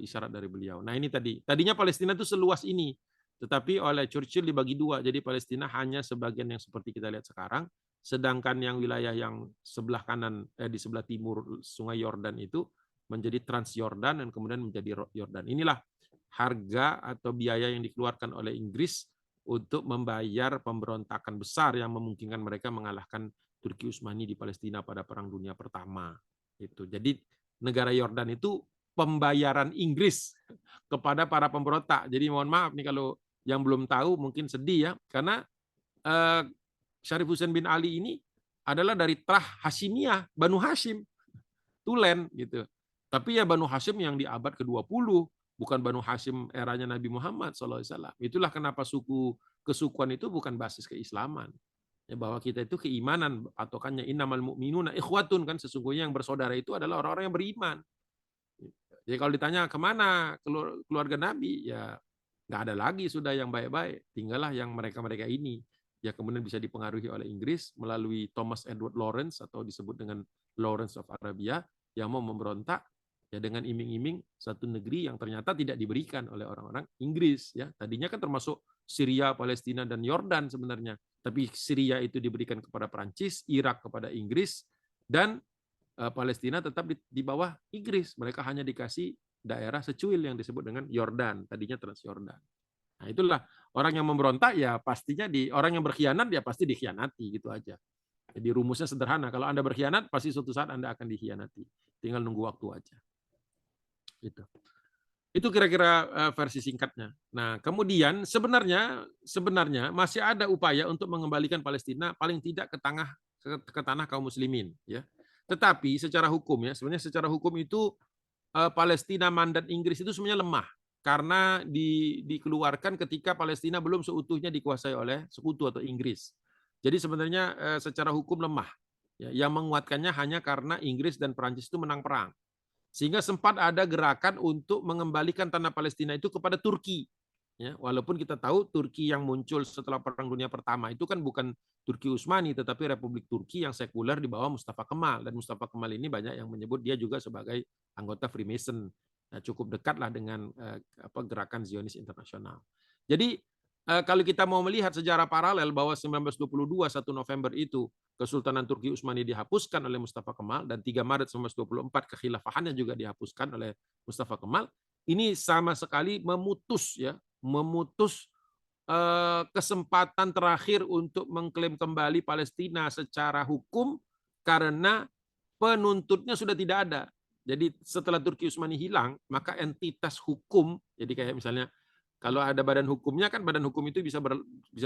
Speaker 2: isyarat dari beliau. Nah ini tadinya Palestina itu seluas ini, tetapi oleh Churchill dibagi dua, jadi Palestina hanya sebagian yang seperti kita lihat sekarang, sedangkan yang wilayah yang sebelah kanan di sebelah timur Sungai Yordan itu menjadi Transyordan dan kemudian menjadi Yordan. Inilah harga atau biaya yang dikeluarkan oleh Inggris untuk membayar pemberontakan besar yang memungkinkan mereka mengalahkan Turki Utsmani di Palestina pada Perang Dunia Pertama. Itu. Jadi negara Yordan itu pembayaran Inggris kepada para pemberontak. Jadi mohon maaf nih kalau yang belum tahu mungkin sedih ya, karena Syarif Hussein bin Ali ini adalah dari Trah Hashimiyah, Banu Hashim, Tulen gitu. Tapi ya Banu Hashim yang di abad ke-20, bukan Banu Hashim eranya Nabi Muhammad SAW. Itulah kenapa kesukuan itu bukan basis keislaman. Ya, bahwa kita itu keimanan, patokannya innamal mu'minuna ikhwatun, kan sesungguhnya yang bersaudara itu adalah orang-orang yang beriman. Jadi kalau ditanya kemana keluarga Nabi, ya nggak ada lagi sudah yang baik-baik, tinggallah yang mereka-mereka ini. Ya kemudian bisa dipengaruhi oleh Inggris melalui Thomas Edward Lawrence atau disebut dengan Lawrence of Arabia yang mau memberontak ya dengan iming-iming satu negeri yang ternyata tidak diberikan oleh orang-orang Inggris ya. Tadinya kan termasuk Syria, Palestina dan Yordan sebenarnya, tapi Syria itu diberikan kepada Prancis, Irak kepada Inggris, dan Palestina tetap di bawah Inggris. Mereka hanya dikasih daerah secuil yang disebut dengan Yordan, tadinya Transyordan. Nah, itulah orang yang memberontak ya pastinya orang yang berkhianat ya pasti dikhianati, gitu aja. Jadi rumusnya sederhana, kalau Anda berkhianat pasti suatu saat Anda akan dikhianati. Tinggal nunggu waktu aja. Gitu. Itu kira-kira versi singkatnya. Nah, kemudian sebenarnya masih ada upaya untuk mengembalikan Palestina paling tidak ke tanah kaum muslimin ya. Tetapi secara hukum ya, sebenarnya secara hukum itu Palestina mandat Inggris itu sebenarnya lemah karena dikeluarkan ketika Palestina belum seutuhnya dikuasai oleh sekutu atau Inggris. Jadi sebenarnya secara hukum lemah. Ya, yang menguatkannya hanya karena Inggris dan Perancis itu menang perang. Sehingga sempat ada gerakan untuk mengembalikan tanah Palestina itu kepada Turki. Ya, walaupun kita tahu Turki yang muncul setelah Perang Dunia Pertama itu kan bukan Turki Utsmani, tetapi Republik Turki yang sekuler di bawah Mustafa Kemal. Dan Mustafa Kemal ini banyak yang menyebut dia juga sebagai anggota Freemason. Nah, cukup dekatlah dengan gerakan Zionis internasional. Jadi kalau kita mau melihat sejarah paralel bahwa 1922 1 November itu Kesultanan Turki Utsmani dihapuskan oleh Mustafa Kemal dan 3 Maret 1924 kekhilafahannya juga dihapuskan oleh Mustafa Kemal, ini sama sekali memutus kesempatan terakhir untuk mengklaim kembali Palestina secara hukum karena penuntutnya sudah tidak ada. Jadi setelah Turki Utsmani hilang, maka entitas hukum, jadi kayak misalnya kalau ada badan hukumnya kan badan hukum itu bisa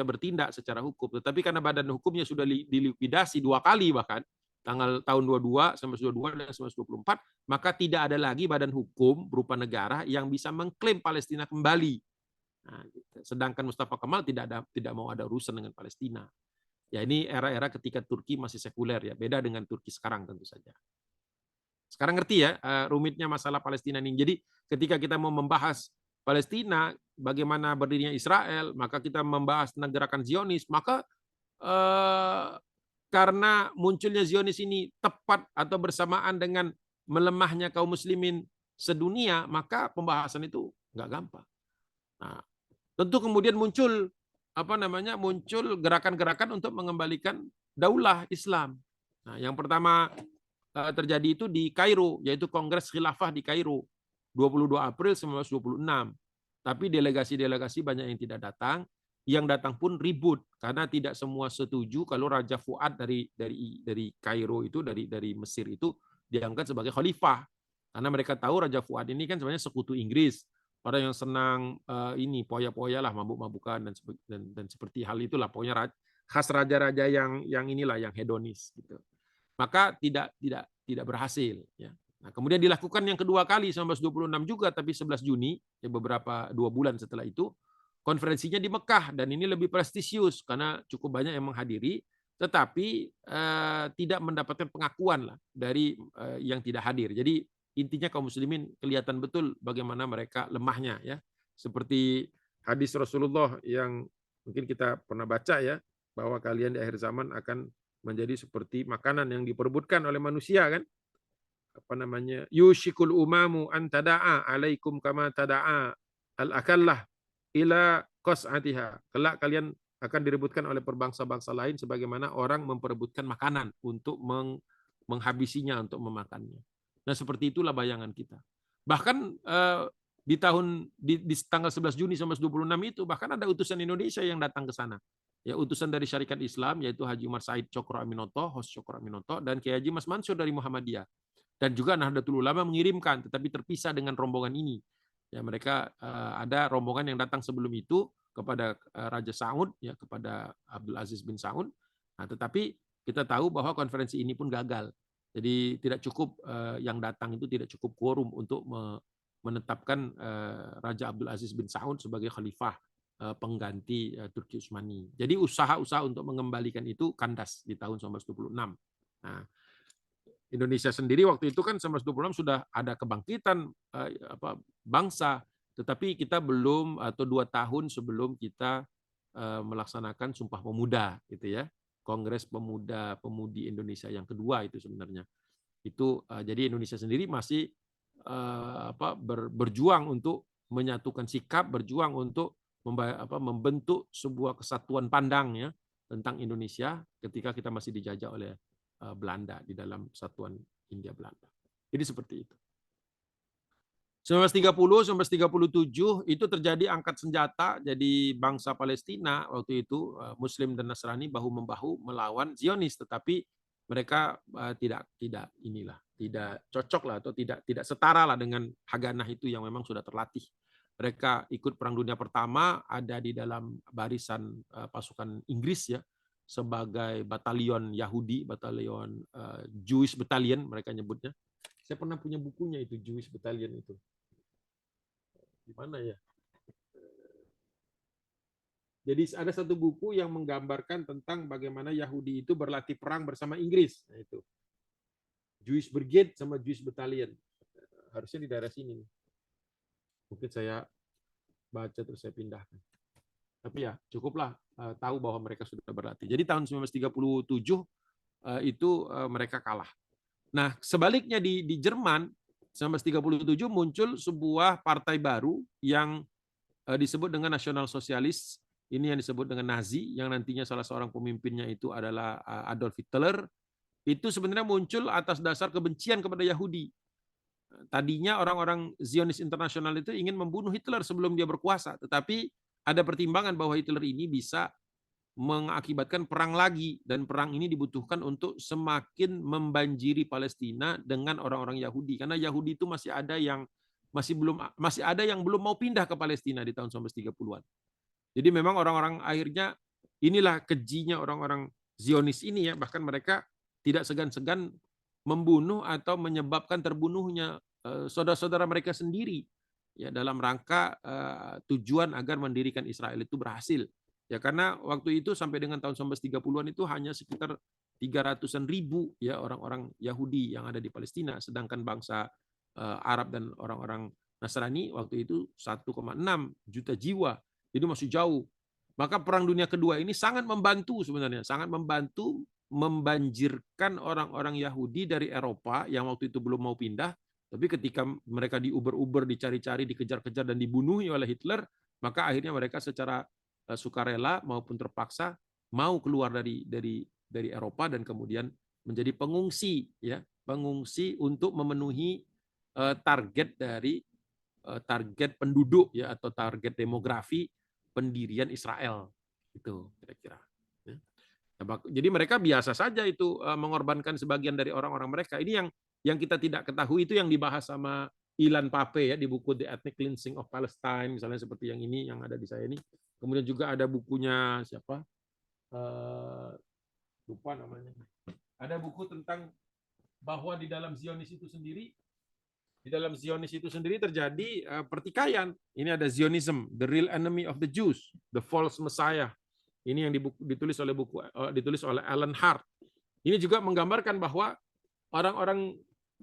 Speaker 2: bertindak secara hukum. Tetapi karena badan hukumnya sudah dilikuidasi 2 kali bahkan, tahun 22, 1922 dan 1924, maka tidak ada lagi badan hukum berupa negara yang bisa mengklaim Palestina kembali. Nah, gitu. Sedangkan Mustafa Kemal tidak mau ada urusan dengan Palestina. Ya ini era-era ketika Turki masih sekuler ya, beda dengan Turki sekarang tentu saja. Sekarang ngerti ya rumitnya masalah Palestina ini. Jadi ketika kita mau membahas Palestina, bagaimana berdirinya Israel, maka kita membahas tentang gerakan Zionis, maka karena munculnya Zionis ini tepat atau bersamaan dengan melemahnya kaum muslimin sedunia, maka pembahasan itu nggak gampang. Nah, tentu kemudian muncul gerakan-gerakan untuk mengembalikan daulah Islam. Nah, yang pertama terjadi itu di Kairo, yaitu Kongres Khilafah di Kairo, 22 April 1926. Tapi delegasi-delegasi banyak yang tidak datang, yang datang pun ribut karena tidak semua setuju kalau Raja Fuad dari Kairo itu dari Mesir itu diangkat sebagai khalifah. Karena mereka tahu Raja Fuad ini kan sebenarnya sekutu Inggris, orang yang senang ini poya-poya lah, mabuk-mabukan dan seperti hal itulah, pokoknya khas raja-raja yang inilah yang hedonis gitu. Maka tidak berhasil ya. Nah, kemudian dilakukan yang kedua kali 1926 juga, tapi 11 Juni, ya 2 bulan setelah itu, konferensinya di Mekah, dan ini lebih prestisius karena cukup banyak yang menghadiri, tetapi tidak mendapatkan pengakuan lah dari yang tidak hadir. Jadi intinya kaum muslimin kelihatan betul bagaimana mereka lemahnya ya. Seperti hadis Rasulullah yang mungkin kita pernah baca ya, bahwa kalian di akhir zaman akan menjadi seperti makanan yang diperebutkan oleh manusia kan. Yushikul umamu an tada'a alaikum kama tada'a al-akallah ila qas'atiha. Kelak kalian akan direbutkan oleh perbangsa-bangsa lain sebagaimana orang memperebutkan makanan untuk menghabisinya, untuk memakannya. Nah, seperti itulah bayangan kita. Bahkan di tanggal 11 Juni 1926 itu bahkan ada utusan Indonesia yang datang ke sana. Ya, utusan dari Syarikat Islam yaitu Haji Umar Said Cokro Aminoto, Hos Cokro Aminoto, dan Kiai Haji Mas Mansur dari Muhammadiyah. Dan juga Nahdlatul Ulama mengirimkan, tetapi terpisah dengan rombongan ini. Ya, mereka ada rombongan yang datang sebelum itu kepada Raja Saud, ya, kepada Abdul Aziz bin Saud. Nah, tetapi kita tahu bahwa konferensi ini pun gagal. Jadi tidak cukup yang datang itu tidak cukup quorum untuk menetapkan Raja Abdul Aziz bin Saud sebagai khalifah pengganti Turki Utsmani. Jadi usaha-usaha untuk mengembalikan itu kandas di tahun 1926. Nah, Indonesia sendiri waktu itu kan 1926 sudah ada kebangkitan bangsa, tetapi kita belum atau 2 tahun sebelum kita melaksanakan Sumpah Pemuda, gitu ya, Kongres Pemuda-Pemudi Indonesia yang kedua itu sebenarnya. Itu jadi Indonesia sendiri masih berjuang untuk menyatukan sikap, berjuang untuk membentuk sebuah kesatuan pandang ya tentang Indonesia ketika kita masih dijajah oleh Belanda di dalam Satuan Hindia Belanda. Jadi seperti itu. 1930-1937 itu terjadi angkat senjata, jadi bangsa Palestina waktu itu Muslim dan Nasrani bahu-membahu melawan Zionis, tetapi mereka tidak cocok lah atau tidak setara lah dengan Haganah itu yang memang sudah terlatih. Mereka ikut Perang Dunia Pertama, ada di dalam barisan pasukan Inggris ya, sebagai batalion Yahudi, batalion Jewish Battalion mereka nyebutnya. Saya pernah punya bukunya itu, Jewish Battalion itu. Di mana ya? Jadi ada satu buku yang menggambarkan tentang bagaimana Yahudi itu berlatih perang bersama Inggris. Nah, itu. Jewish Brigade sama Jewish Battalion. Harusnya di daerah sini. Mungkin saya baca terus saya pindahkan. Tapi ya cukuplah tahu bahwa mereka sudah berlatih. Jadi tahun 1937 itu mereka kalah. Nah, sebaliknya di Jerman 1937 muncul sebuah partai baru yang disebut dengan Nasional Sosialis. Ini yang disebut dengan Nazi, yang nantinya salah seorang pemimpinnya itu adalah Adolf Hitler. Itu sebenarnya muncul atas dasar kebencian kepada Yahudi. Tadinya orang-orang Zionis internasional itu ingin membunuh Hitler sebelum dia berkuasa, tetapi ada pertimbangan bahwa Hitler ini bisa mengakibatkan perang lagi, dan perang ini dibutuhkan untuk semakin membanjiri Palestina dengan orang-orang Yahudi, karena Yahudi itu masih ada yang belum mau pindah ke Palestina di tahun 1930-an. Jadi memang orang-orang akhirnya inilah kejinya orang-orang Zionis ini ya, bahkan mereka tidak segan-segan membunuh atau menyebabkan terbunuhnya saudara-saudara mereka sendiri ya dalam rangka tujuan agar mendirikan Israel itu berhasil. Ya karena waktu itu sampai dengan tahun 1930-an itu hanya sekitar 300-an ribu ya orang-orang Yahudi yang ada di Palestina, sedangkan bangsa Arab dan orang-orang Nasrani waktu itu 1,6 juta jiwa. Jadi masih jauh. Maka Perang Dunia Kedua ini sangat membantu sebenarnya, sangat membantu membanjirkan orang-orang Yahudi dari Eropa yang waktu itu belum mau pindah, tapi ketika mereka diuber-uber, dicari-cari, dikejar-kejar dan dibunuhi oleh Hitler, maka akhirnya mereka secara sukarela maupun terpaksa mau keluar dari Eropa dan kemudian menjadi pengungsi ya, pengungsi untuk memenuhi target penduduk ya atau target demografi pendirian Israel itu kira-kira. Jadi mereka biasa saja itu mengorbankan sebagian dari orang-orang mereka. Ini yang kita tidak ketahui, itu yang dibahas sama Ilan Pape ya di buku The Ethnic Cleansing of Palestine, misalnya seperti yang ini yang ada di saya ini. Kemudian juga ada bukunya siapa? Lupa namanya. Ada buku tentang bahwa di dalam Zionis itu sendiri terjadi pertikaian. Ini ada Zionism, the real enemy of the Jews, the false Messiah. Ini yang ditulis oleh Alan Hart. Ini juga menggambarkan bahwa orang-orang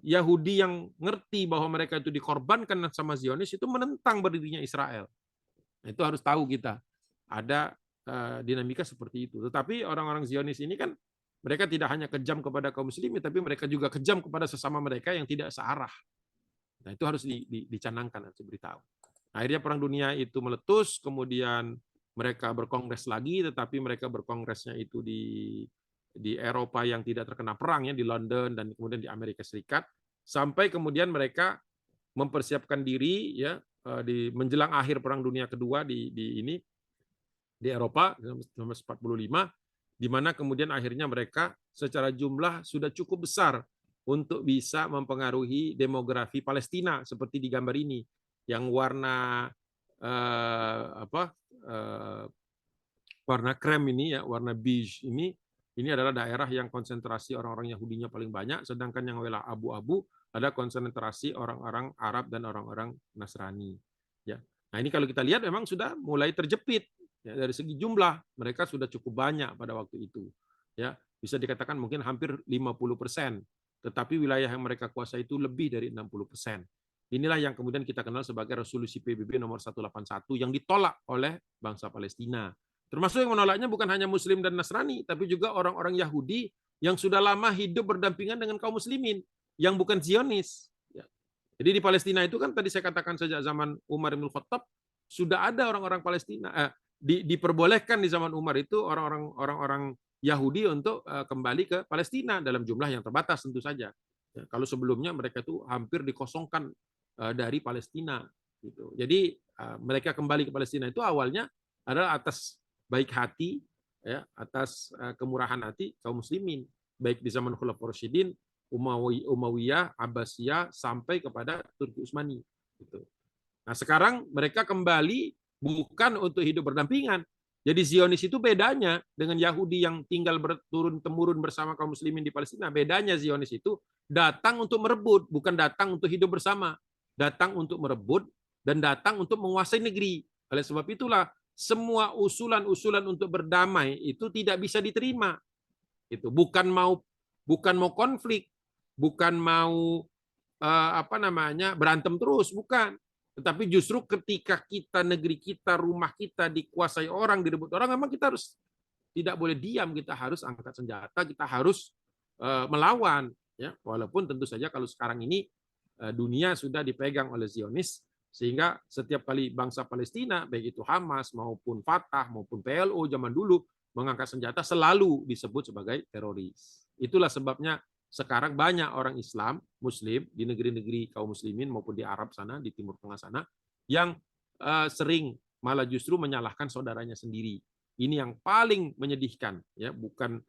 Speaker 2: Yahudi yang ngerti bahwa mereka itu dikorbankan sama Zionis itu menentang berdirinya Israel. Nah, itu harus tahu kita. Ada dinamika seperti itu. Tetapi orang-orang Zionis ini kan mereka tidak hanya kejam kepada kaum muslimin, tapi mereka juga kejam kepada sesama mereka yang tidak searah. Nah, itu harus dicanangkan, harus diberitahu. Akhirnya Perang Dunia itu meletus, kemudian mereka berkongres lagi, tetapi mereka berkongresnya itu di Eropa yang tidak terkena perang ya, di London dan kemudian di Amerika Serikat, sampai kemudian mereka mempersiapkan diri ya di menjelang akhir Perang Dunia Kedua di Eropa 1945, di mana kemudian akhirnya mereka secara jumlah sudah cukup besar untuk bisa mempengaruhi demografi Palestina seperti di gambar ini, yang warna warna krem ini ya, warna beige ini adalah daerah yang konsentrasi orang-orang Yahudinya paling banyak, sedangkan yang wilayah abu-abu ada konsentrasi orang-orang Arab dan orang-orang Nasrani. Ya, nah ini kalau kita lihat memang sudah mulai terjepit ya, dari segi jumlah mereka sudah cukup banyak pada waktu itu. Ya, bisa dikatakan mungkin hampir 50%, tetapi wilayah yang mereka kuasai itu lebih dari 60%. Inilah yang kemudian kita kenal sebagai resolusi PBB nomor 181 yang ditolak oleh bangsa Palestina. Termasuk yang menolaknya bukan hanya Muslim dan Nasrani, tapi juga orang-orang Yahudi yang sudah lama hidup berdampingan dengan kaum Muslimin, yang bukan Zionis. Ya. Jadi di Palestina itu kan tadi saya katakan sejak zaman Umar bin Khattab sudah ada orang-orang Palestina diperbolehkan di zaman Umar itu orang-orang Yahudi untuk kembali ke Palestina dalam jumlah yang terbatas tentu saja. Ya, kalau sebelumnya mereka itu hampir dikosongkan dari Palestina. Gitu. Jadi mereka kembali ke Palestina itu awalnya adalah atas baik hati, ya, atas kemurahan hati kaum muslimin, baik di zaman Khulafaur Rasyidin, Umayyah, Abbasiyah, sampai kepada Turki Utsmani. Gitu. Nah sekarang mereka kembali bukan untuk hidup berdampingan. Jadi Zionis itu bedanya dengan Yahudi yang tinggal berturun-temurun bersama kaum muslimin di Palestina. Bedanya Zionis itu datang untuk merebut, bukan datang untuk hidup bersama. Datang untuk merebut dan datang untuk menguasai negeri. Oleh sebab itulah semua usulan-usulan untuk berdamai itu tidak bisa diterima. Itu bukan mau konflik, bukan mau berantem terus, bukan. Tetapi justru ketika kita, negeri kita, rumah kita dikuasai orang, direbut orang, memang kita harus tidak boleh diam, kita harus angkat senjata, kita harus melawan. Ya, walaupun tentu saja kalau sekarang ini dunia sudah dipegang oleh Zionis, sehingga setiap kali bangsa Palestina, baik itu Hamas maupun Fatah maupun PLO zaman dulu mengangkat senjata selalu disebut sebagai teroris. Itulah sebabnya sekarang banyak orang Islam, Muslim di negeri-negeri kaum Muslimin maupun di Arab sana, di Timur Tengah sana, yang sering malah justru menyalahkan saudaranya sendiri. Ini yang paling menyedihkan, ya, bukan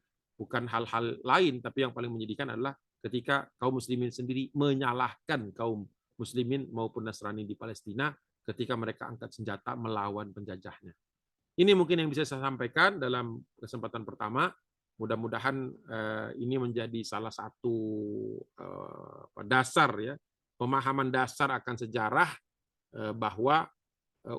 Speaker 2: hal-hal lain, tapi yang paling menyedihkan adalah ketika kaum muslimin sendiri menyalahkan kaum muslimin maupun Nasrani di Palestina ketika mereka angkat senjata melawan penjajahnya. Ini mungkin yang bisa saya sampaikan dalam kesempatan pertama. Mudah-mudahan ini menjadi salah satu dasar, ya, pemahaman dasar akan sejarah, bahwa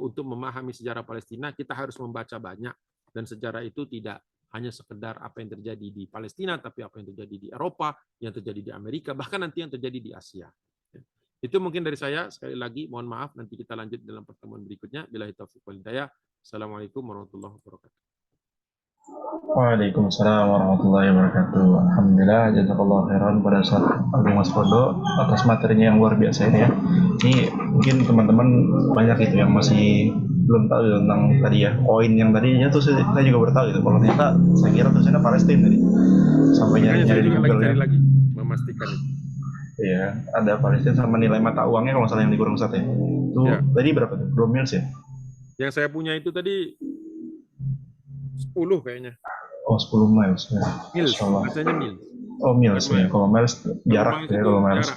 Speaker 2: untuk memahami sejarah Palestina kita harus membaca banyak, dan sejarah itu tidak hanya sekedar apa yang terjadi di Palestina, tapi apa yang terjadi di Eropa, yang terjadi di Amerika, bahkan nanti yang terjadi di Asia. Itu mungkin dari saya. Sekali lagi mohon maaf, nanti kita lanjut dalam pertemuan berikutnya. Billahi taufiq wal hidayah. Assalamualaikum warahmatullahi wabarakatuh.
Speaker 1: Waalaikumsalam warahmatullahi wabarakatuh. Alhamdulillah, jazakallah khairan pada Ustaz Abu Mas Fodo atas materinya yang luar biasa ini ya. Ini mungkin teman-teman banyak itu yang masih belum tahu tentang tadi ya, koin yang tadinya tuh saya juga baru tahu itu. Kalau ternyata saya kira tulisannya Palestina tadi. Sampai nyari-nyari di Google ya.
Speaker 2: Lagi memastikan itu.
Speaker 1: Iya, ada Palestina sama nilai mata uangnya kalau salah yang dikurung Ustaz ya. Itu ya. Tadi berapa tuh? 2 mils ya?
Speaker 2: Yang saya punya itu tadi 10 kayaknya.
Speaker 1: Oh, 10 miles ya.
Speaker 2: Mils, bacanya mils.
Speaker 1: Oh, mils ya. Kalau miles jarak ya, kalau miles.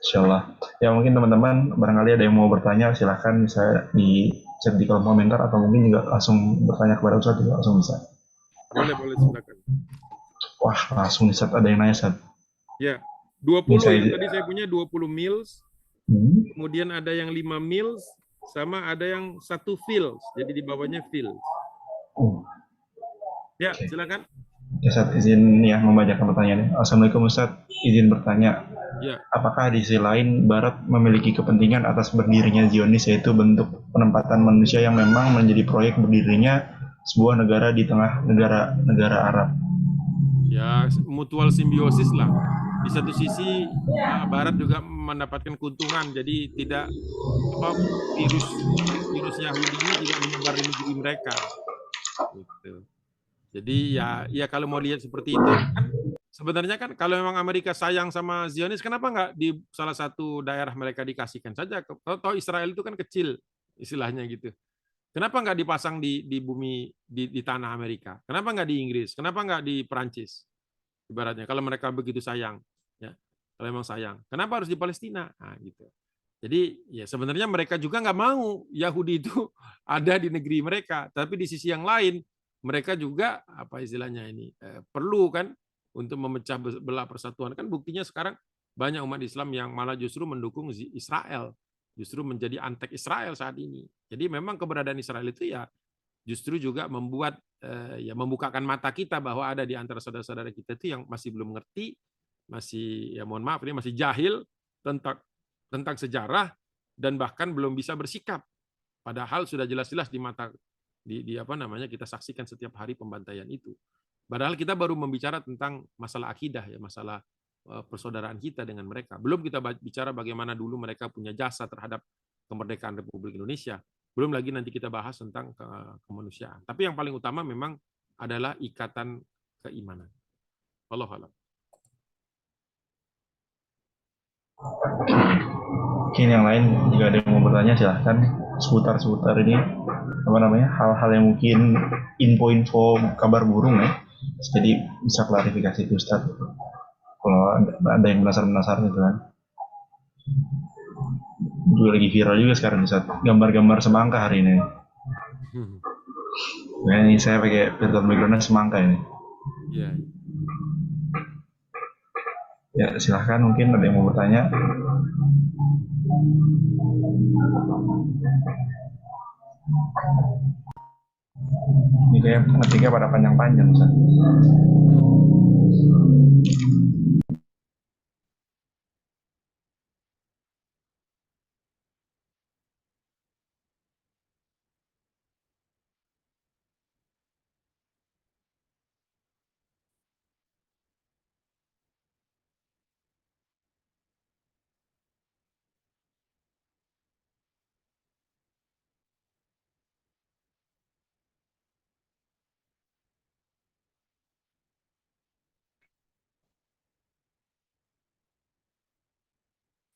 Speaker 1: Insyaallah. Ya mungkin teman-teman barangkali ada yang mau bertanya, silahkan bisa di chat di kolom komentar, atau mungkin juga langsung bertanya kepada Ustaz juga langsung bisa.
Speaker 2: Boleh silakan.
Speaker 1: Wah, langsung Ustaz, ada yang nanya Ustaz.
Speaker 2: Ya, 20 yang tadi saya punya 20 mils. Kemudian ada yang 5 mils sama ada yang 1 fils. Jadi di bawahnya fils. Ya, silakan.
Speaker 1: Ya, Ustaz, izin ya membacakan pertanyaannya. Assalamualaikum Ustaz, izin bertanya.
Speaker 2: Ya.
Speaker 1: Apakah di sisi lain Barat memiliki kepentingan atas berdirinya Zionis, yaitu bentuk penempatan manusia yang memang menjadi proyek berdirinya sebuah negara di tengah negara Arab?
Speaker 2: Ya, mutual simbiosis lah. Di satu sisi Barat juga mendapatkan keuntungan, jadi tidak virus Yahudi ini tidak menyebar di negeri mereka. Gitu. Jadi ya kalau mau lihat seperti itu kan, sebenarnya kan kalau memang Amerika sayang sama Zionis, kenapa nggak di salah satu daerah mereka dikasihkan saja? Kalau Israel itu kan kecil istilahnya gitu. Kenapa nggak dipasang di bumi di tanah Amerika? Kenapa nggak di Inggris? Kenapa nggak di Perancis? ibaratnya kalau mereka begitu sayang, ya kalau memang sayang, kenapa harus di Palestina? Nah, gitu. Jadi ya sebenarnya mereka juga nggak mau Yahudi itu ada di negeri mereka, tapi di sisi yang lain mereka juga apa istilahnya ini perlu kan untuk memecah belah persatuan. Kan buktinya sekarang banyak umat Islam yang malah justru mendukung Israel, justru menjadi antek Israel saat ini. Jadi memang keberadaan Israel itu ya justru juga membuat ya membukakan mata kita bahwa ada di antara saudara-saudara kita itu yang masih belum mengerti, masih ya mohon maaf ini masih jahil tentang sejarah dan bahkan belum bisa bersikap. Padahal sudah jelas-jelas di mata di apa namanya kita saksikan setiap hari pembantaian itu. Padahal kita baru membicara tentang masalah akidah ya, masalah persaudaraan kita dengan mereka. Belum kita bicara bagaimana dulu mereka punya jasa terhadap kemerdekaan Republik Indonesia. Belum lagi nanti kita bahas tentang kemanusiaan. Tapi yang paling utama memang adalah ikatan keimanan. Wallahu a'lam.
Speaker 1: Mungkin yang lain jika ada yang mau bertanya silahkan seputar ini apa namanya hal-hal yang mungkin info-info kabar burung ya. Jadi bisa klarifikasi itu Ustaz. Kalau ada yang penasaran gitu kan. Juga lagi viral juga sekarang Ustaz. Gambar-gambar semangka hari ini. Nah, ini saya pakai filter backgroundnya semangka ini.
Speaker 2: Iya.
Speaker 1: Ya silahkan mungkin ada yang mau bertanya. Ini kayak ngetiknya pada panjang-panjang Ustaz.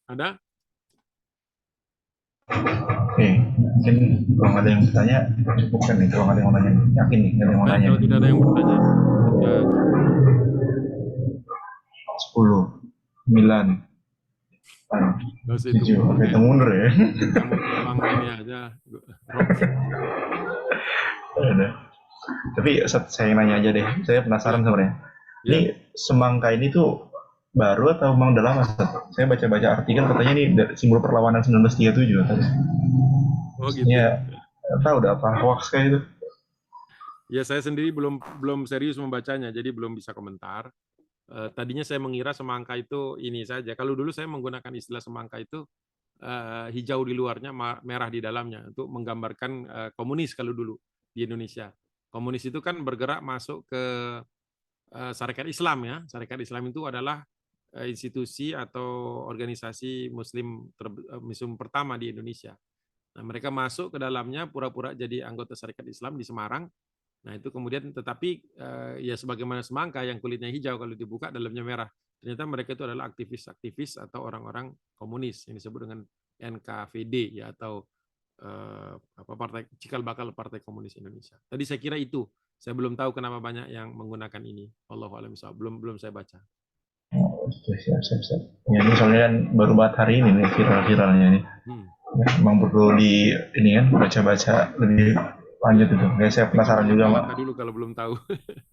Speaker 2: Ada?
Speaker 1: Oke, mungkin kalau ada yang bertanya cukup kan nih. Kalau ada yang mau nanya, yakin nih ada yang mau
Speaker 2: Baik,
Speaker 1: nanya.
Speaker 2: kalau tidak ada yang bertanya, kita cukupkan.
Speaker 1: 10, 9, 7, oke itu mundur ya.
Speaker 2: Kamu pulang ini aja,
Speaker 1: Tapi saya nanya aja deh, saya penasaran sebenarnya.
Speaker 2: Ya.
Speaker 1: Ini semangka ini tuh baru atau memang udah lama? Saya baca-baca artikel katanya ini simbol perlawanan 1937.
Speaker 2: Oh gitu.
Speaker 1: Ya, tahu udah apa hoax kayak itu?
Speaker 2: Ya saya sendiri belum serius membacanya, jadi belum bisa komentar. Tadinya saya mengira semangka itu ini saja. Kalau dulu saya menggunakan istilah semangka itu hijau di luarnya, merah di dalamnya untuk menggambarkan komunis kalau dulu di Indonesia. Komunis itu kan bergerak masuk ke Sarekat Islam ya. Sarekat Islam itu adalah institusi atau organisasi Muslim pertama di Indonesia. Nah, mereka masuk ke dalamnya pura-pura jadi anggota Sarekat Islam di Semarang. Nah, itu kemudian tetapi ya sebagaimana semangka yang kulitnya hijau kalau dibuka dalamnya merah. Ternyata mereka itu adalah aktivis-aktivis atau orang-orang komunis yang disebut dengan NKVD ya atau partai cikal bakal Partai Komunis Indonesia. Tadi saya kira itu. Saya belum tahu kenapa banyak yang menggunakan ini. Wallahu a'lam bishawab. Belum saya baca.
Speaker 1: Oh, siap. Ya, ini soalnya kan baru banget hari ini nih viral-viralnya nih. Ya, emang perlu di ini kan baca-baca lebih lanjut itu. Kayak saya penasaran juga Mak.
Speaker 2: Dulu kalau belum tahu.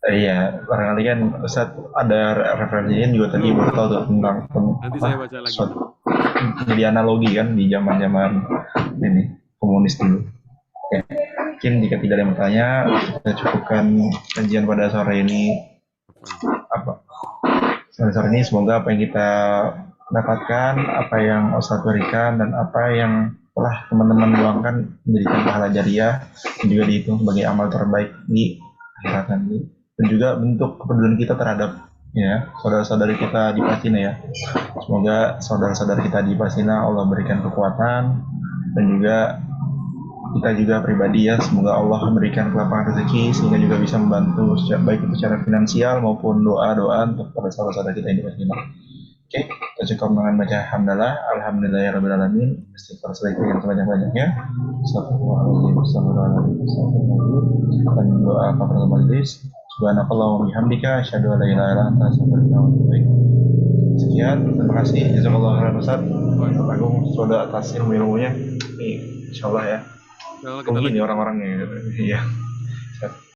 Speaker 1: Iya, barangkali kan Ustaz ada referensinya juga tadi baru tahu tuh tentang
Speaker 2: nanti saya baca lagi.
Speaker 1: Jadi analogi kan di zaman-zaman ini komunis dulu. Oke. Mungkin jika tidak ada yang bertanya, kita cukupkan kajian pada sore ini. Sore ini semoga apa yang kita dapatkan, apa yang Ustaz berikan, dan apa yang telah teman-teman luangkan menjadikan pahala jariah dan juga dihitung sebagai amal terbaik di akhirat nanti. Dan juga bentuk kepedulian kita terhadap ya saudara-saudari kita di Palestina ya. Semoga saudara-saudara kita di Palestina Allah berikan kekuatan dan juga kita juga pribadi ya, semoga Allah memberikan kelapangan rezeki sehingga juga bisa membantu baik itu secara finansial maupun doa-doa untuk para saudara-saudara kita yang di Palestina. Oke, kita cukup dengan baca alhamdulillahirobbilalamin, istighfar yang sebanyak-banyaknya, astagfirullahaladzim, dan doa kafaratul majlis. Subhanakallahumma wa bihamdika asyhadu an la ilaha illa anta astaghfiruka wa atubu ilaik. Sekian, terima kasih. Jazakallahu khairan Ustaz. Ustaz Agung sudah atas ilmu-ilmunya. Nih, insyaallah ya.
Speaker 2: Nah, kita
Speaker 1: Rugi nih
Speaker 2: lanjutkan.
Speaker 1: orang-orangnya gitu. Iya.